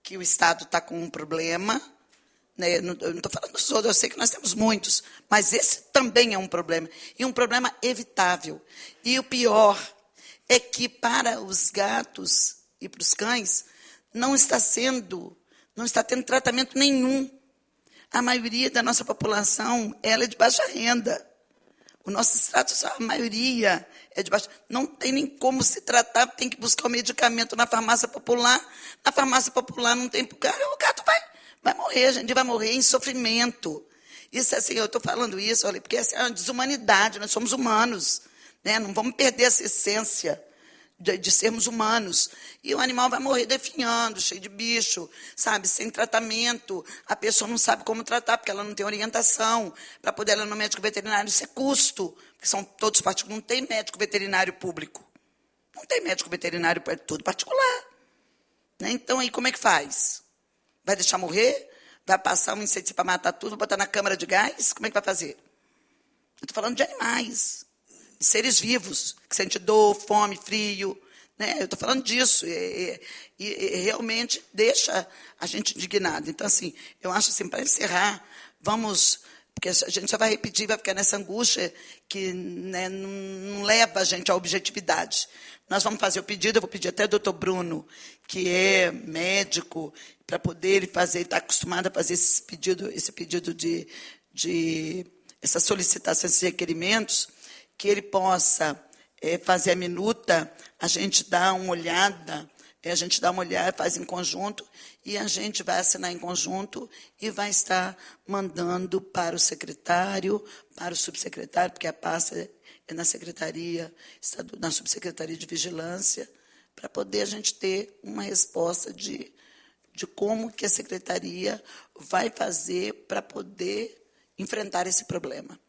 que o Estado está com um problema. Né? Eu não estou falando dos outros, eu sei que nós temos muitos, mas esse também é um problema, e um problema evitável. E o pior é que, para os gatos e para os cães, não está tendo tratamento nenhum. A maioria da nossa população ela é de baixa renda. O nosso status, a maioria é de baixa. Não tem nem como se tratar, tem que buscar o medicamento na farmácia popular. Na farmácia popular não tem. O gato vai morrer, a gente vai morrer em sofrimento. Isso, assim, eu estou falando isso, olha, porque essa é uma desumanidade, nós somos humanos, né? Não vamos perder essa essência de sermos humanos. E o animal vai morrer definhando, cheio de bicho, sabe, sem tratamento. A pessoa não sabe como tratar, porque ela não tem orientação. Para poder ela ir no médico veterinário, isso é custo, porque são todos particulares. Não tem médico veterinário público. Não tem médico veterinário, é tudo particular. Né? Então, aí como é que faz? Vai deixar morrer? Vai passar um inseticida para matar tudo, vai botar na câmara de gás? Como é que vai fazer? Eu estou falando de animais, de seres vivos, que sentem dor, fome, frio. Né? Eu estou falando disso. E realmente deixa a gente indignado. Então, assim, eu acho assim, para encerrar, vamos... Porque a gente já vai repetir, vai ficar nessa angústia que, né, não leva a gente à objetividade. Nós vamos fazer o pedido, eu vou pedir até ao doutor Bruno, que é médico, para poder ele fazer, está acostumado a fazer esse pedido de essa solicitação, esses requerimentos, que ele possa fazer a minuta, a gente dá uma olhada, faz em conjunto, e a gente vai assinar em conjunto e vai estar mandando para o secretário, para o subsecretário, porque a pasta é na secretaria, na subsecretaria de vigilância, para poder a gente ter uma resposta de como que a secretaria vai fazer para poder enfrentar esse problema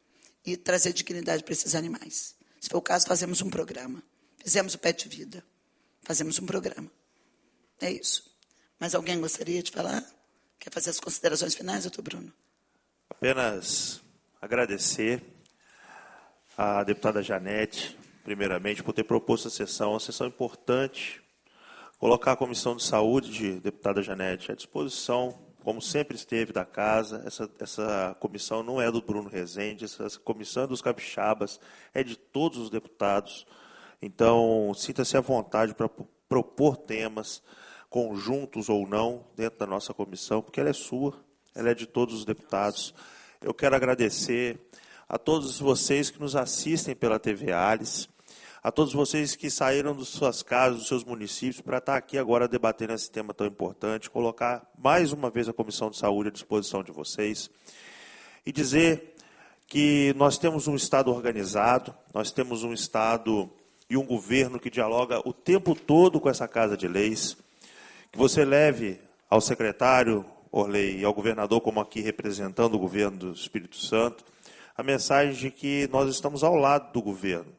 e trazer dignidade para esses animais. Se for o caso, fazemos um programa. Fizemos o Pet Vida. Fazemos um programa. É isso. Mas alguém gostaria de falar? Quer fazer as considerações finais, doutor Bruno? Apenas agradecer à deputada Janete, primeiramente, por ter proposto a sessão. Uma sessão importante. Colocar a Comissão de Saúde de deputada Janete à disposição como sempre esteve da casa. Essa comissão não é do Bruno Rezende, essa comissão é dos capixabas, é de todos os deputados. Então, sinta-se à vontade para propor temas, conjuntos ou não, dentro da nossa comissão, porque ela é sua, ela é de todos os deputados. Eu quero agradecer a todos vocês que nos assistem pela TV Alice, a todos vocês que saíram das suas casas, dos seus municípios, para estar aqui agora debatendo esse tema tão importante, colocar mais uma vez a Comissão de Saúde à disposição de vocês e dizer que nós temos um Estado organizado, nós temos um Estado e um governo que dialoga o tempo todo com essa Casa de Leis, que você leve ao secretário Orley e ao governador, como aqui representando o governo do Espírito Santo, a mensagem de que nós estamos ao lado do governo,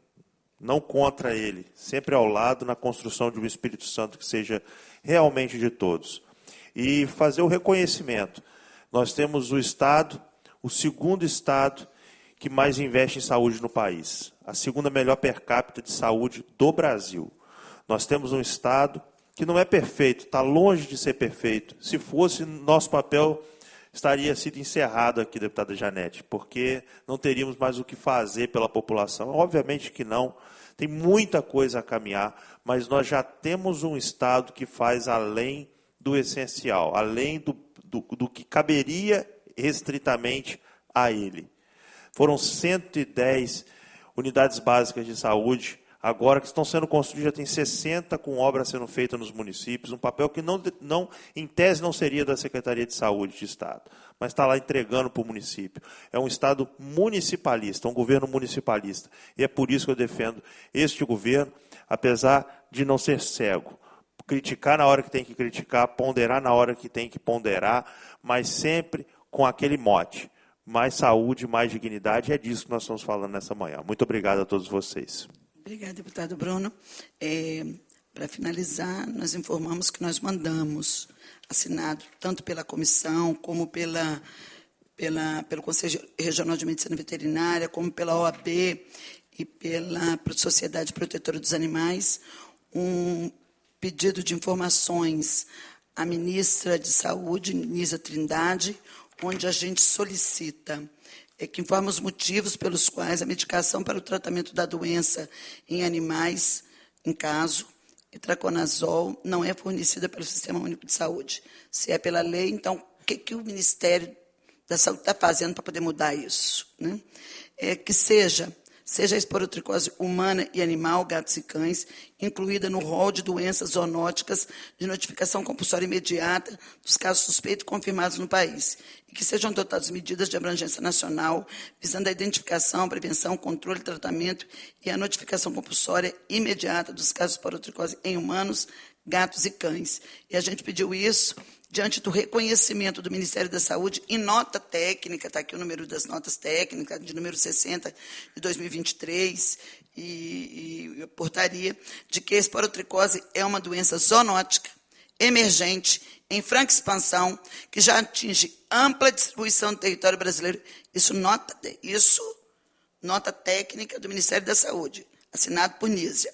não contra ele, sempre ao lado na construção de um Espírito Santo que seja realmente de todos. E fazer o reconhecimento. Nós temos o Estado, o segundo Estado que mais investe em saúde no país, a segunda melhor per capita de saúde do Brasil. Nós temos um Estado que não é perfeito, está longe de ser perfeito. Se fosse, nosso papel estaria sido encerrado aqui, deputada Janete, porque não teríamos mais o que fazer pela população. Obviamente que não, tem muita coisa a caminhar, mas nós já temos um Estado que faz além do essencial, além do que caberia restritamente a ele. Foram 110 unidades básicas de saúde, agora que estão sendo construídas, já tem 60 com obras sendo feitas nos municípios, um papel que não, em tese não seria da Secretaria de Saúde de Estado, mas está lá entregando para o município. É um Estado municipalista, um governo municipalista. E é por isso que eu defendo este governo, apesar de não ser cego. Criticar na hora que tem que criticar, ponderar na hora que tem que ponderar, mas sempre com aquele mote. Mais saúde, mais dignidade, é disso que nós estamos falando nessa manhã. Muito obrigado a todos vocês. Obrigada, deputado Bruno. Para finalizar, nós informamos que nós mandamos, assinado tanto pela comissão, como pelo Conselho Regional de Medicina Veterinária, como pela OAB e pela Sociedade Protetora dos Animais, um pedido de informações à ministra de Saúde, Nízia Trindade, onde a gente solicita que informe os motivos pelos quais a medicação para o tratamento da doença em animais, em caso, itraconazol, não é fornecida pelo Sistema Único de Saúde. Se é pela lei, então, o que o Ministério da Saúde está fazendo para poder mudar isso? Né? Que seja a esporotricose humana e animal, gatos e cães, incluída no rol de doenças zoonóticas de notificação compulsória imediata dos casos suspeitos confirmados no país, e que sejam adotadas medidas de abrangência nacional, visando a identificação, prevenção, controle, tratamento e a notificação compulsória imediata dos casos de esporotricose em humanos, gatos e cães. E a gente pediu isso diante do reconhecimento do Ministério da Saúde em nota técnica, está aqui o número das notas técnicas, de número 60 de 2023, e a portaria de que a esporotricose é uma doença zoonótica, emergente, em franca expansão, que já atinge ampla distribuição no território brasileiro. Isso nota técnica do Ministério da Saúde, assinado por Nízia,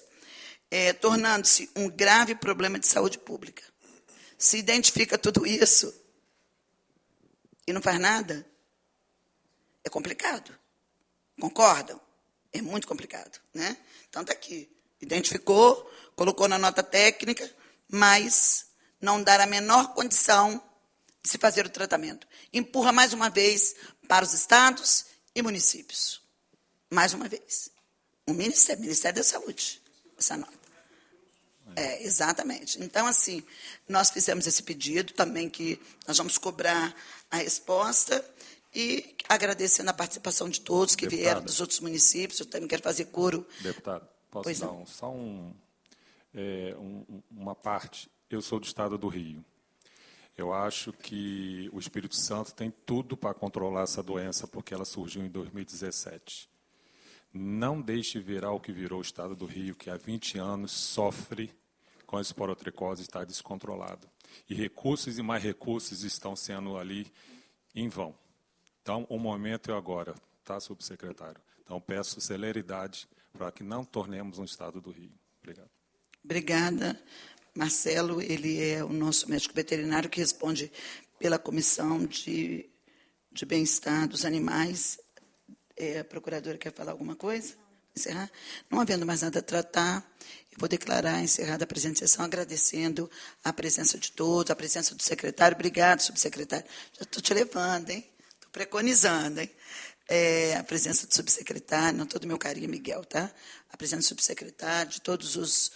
tornando-se um grave problema de saúde pública. Se identifica tudo isso e não faz nada, é complicado. Concordam? É muito complicado, né? Então, está aqui. Identificou, colocou na nota técnica, mas não dar a menor condição de se fazer o tratamento. Empurra mais uma vez para os estados e municípios. Mais uma vez. O Ministério da Saúde, essa nota. Exatamente. Então, assim, nós fizemos esse pedido também, que nós vamos cobrar a resposta, e agradecendo a participação de todos que vieram dos outros municípios. Eu também quero fazer coro. Deputado, posso dar uma parte? Eu sou do estado do Rio. Eu acho que o Espírito Santo tem tudo para controlar essa doença, porque ela surgiu em 2017. Não deixe virar o que virou o estado do Rio, que há 20 anos sofre com a esporotricose e está descontrolado. E recursos e mais recursos estão sendo ali em vão. Então, o momento é agora, tá, subsecretário? Então, peço celeridade para que não tornemos um estado do Rio. Obrigado. Obrigada. Marcelo, ele é o nosso médico veterinário que responde pela Comissão de Bem-Estar dos Animais. A procuradora quer falar alguma coisa? Encerrar? Não havendo mais nada a tratar, eu vou declarar encerrada a presente sessão, agradecendo a presença de todos, a presença do secretário. Obrigado, subsecretário. Já estou te levando, hein? Estou preconizando, hein? A presença do subsecretário, não todo o meu carinho, Miguel, tá? A presença do subsecretário, de todos os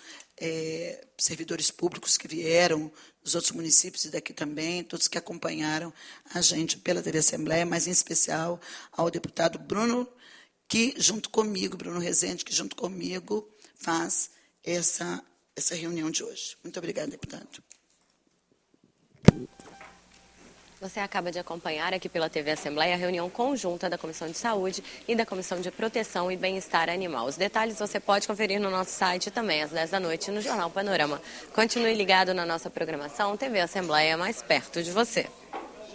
servidores públicos que vieram dos outros municípios e daqui também, todos que acompanharam a gente pela TV Assembleia, mas em especial ao deputado Bruno, que junto comigo, Bruno Rezende, que junto comigo faz essa reunião de hoje. Muito obrigada, deputado. Você acaba de acompanhar aqui pela TV Assembleia a reunião conjunta da Comissão de Saúde e da Comissão de Proteção e Bem-Estar Animal. Os detalhes você pode conferir no nosso site também às 10 da noite no Jornal Panorama. Continue ligado na nossa programação TV Assembleia, mais perto de você.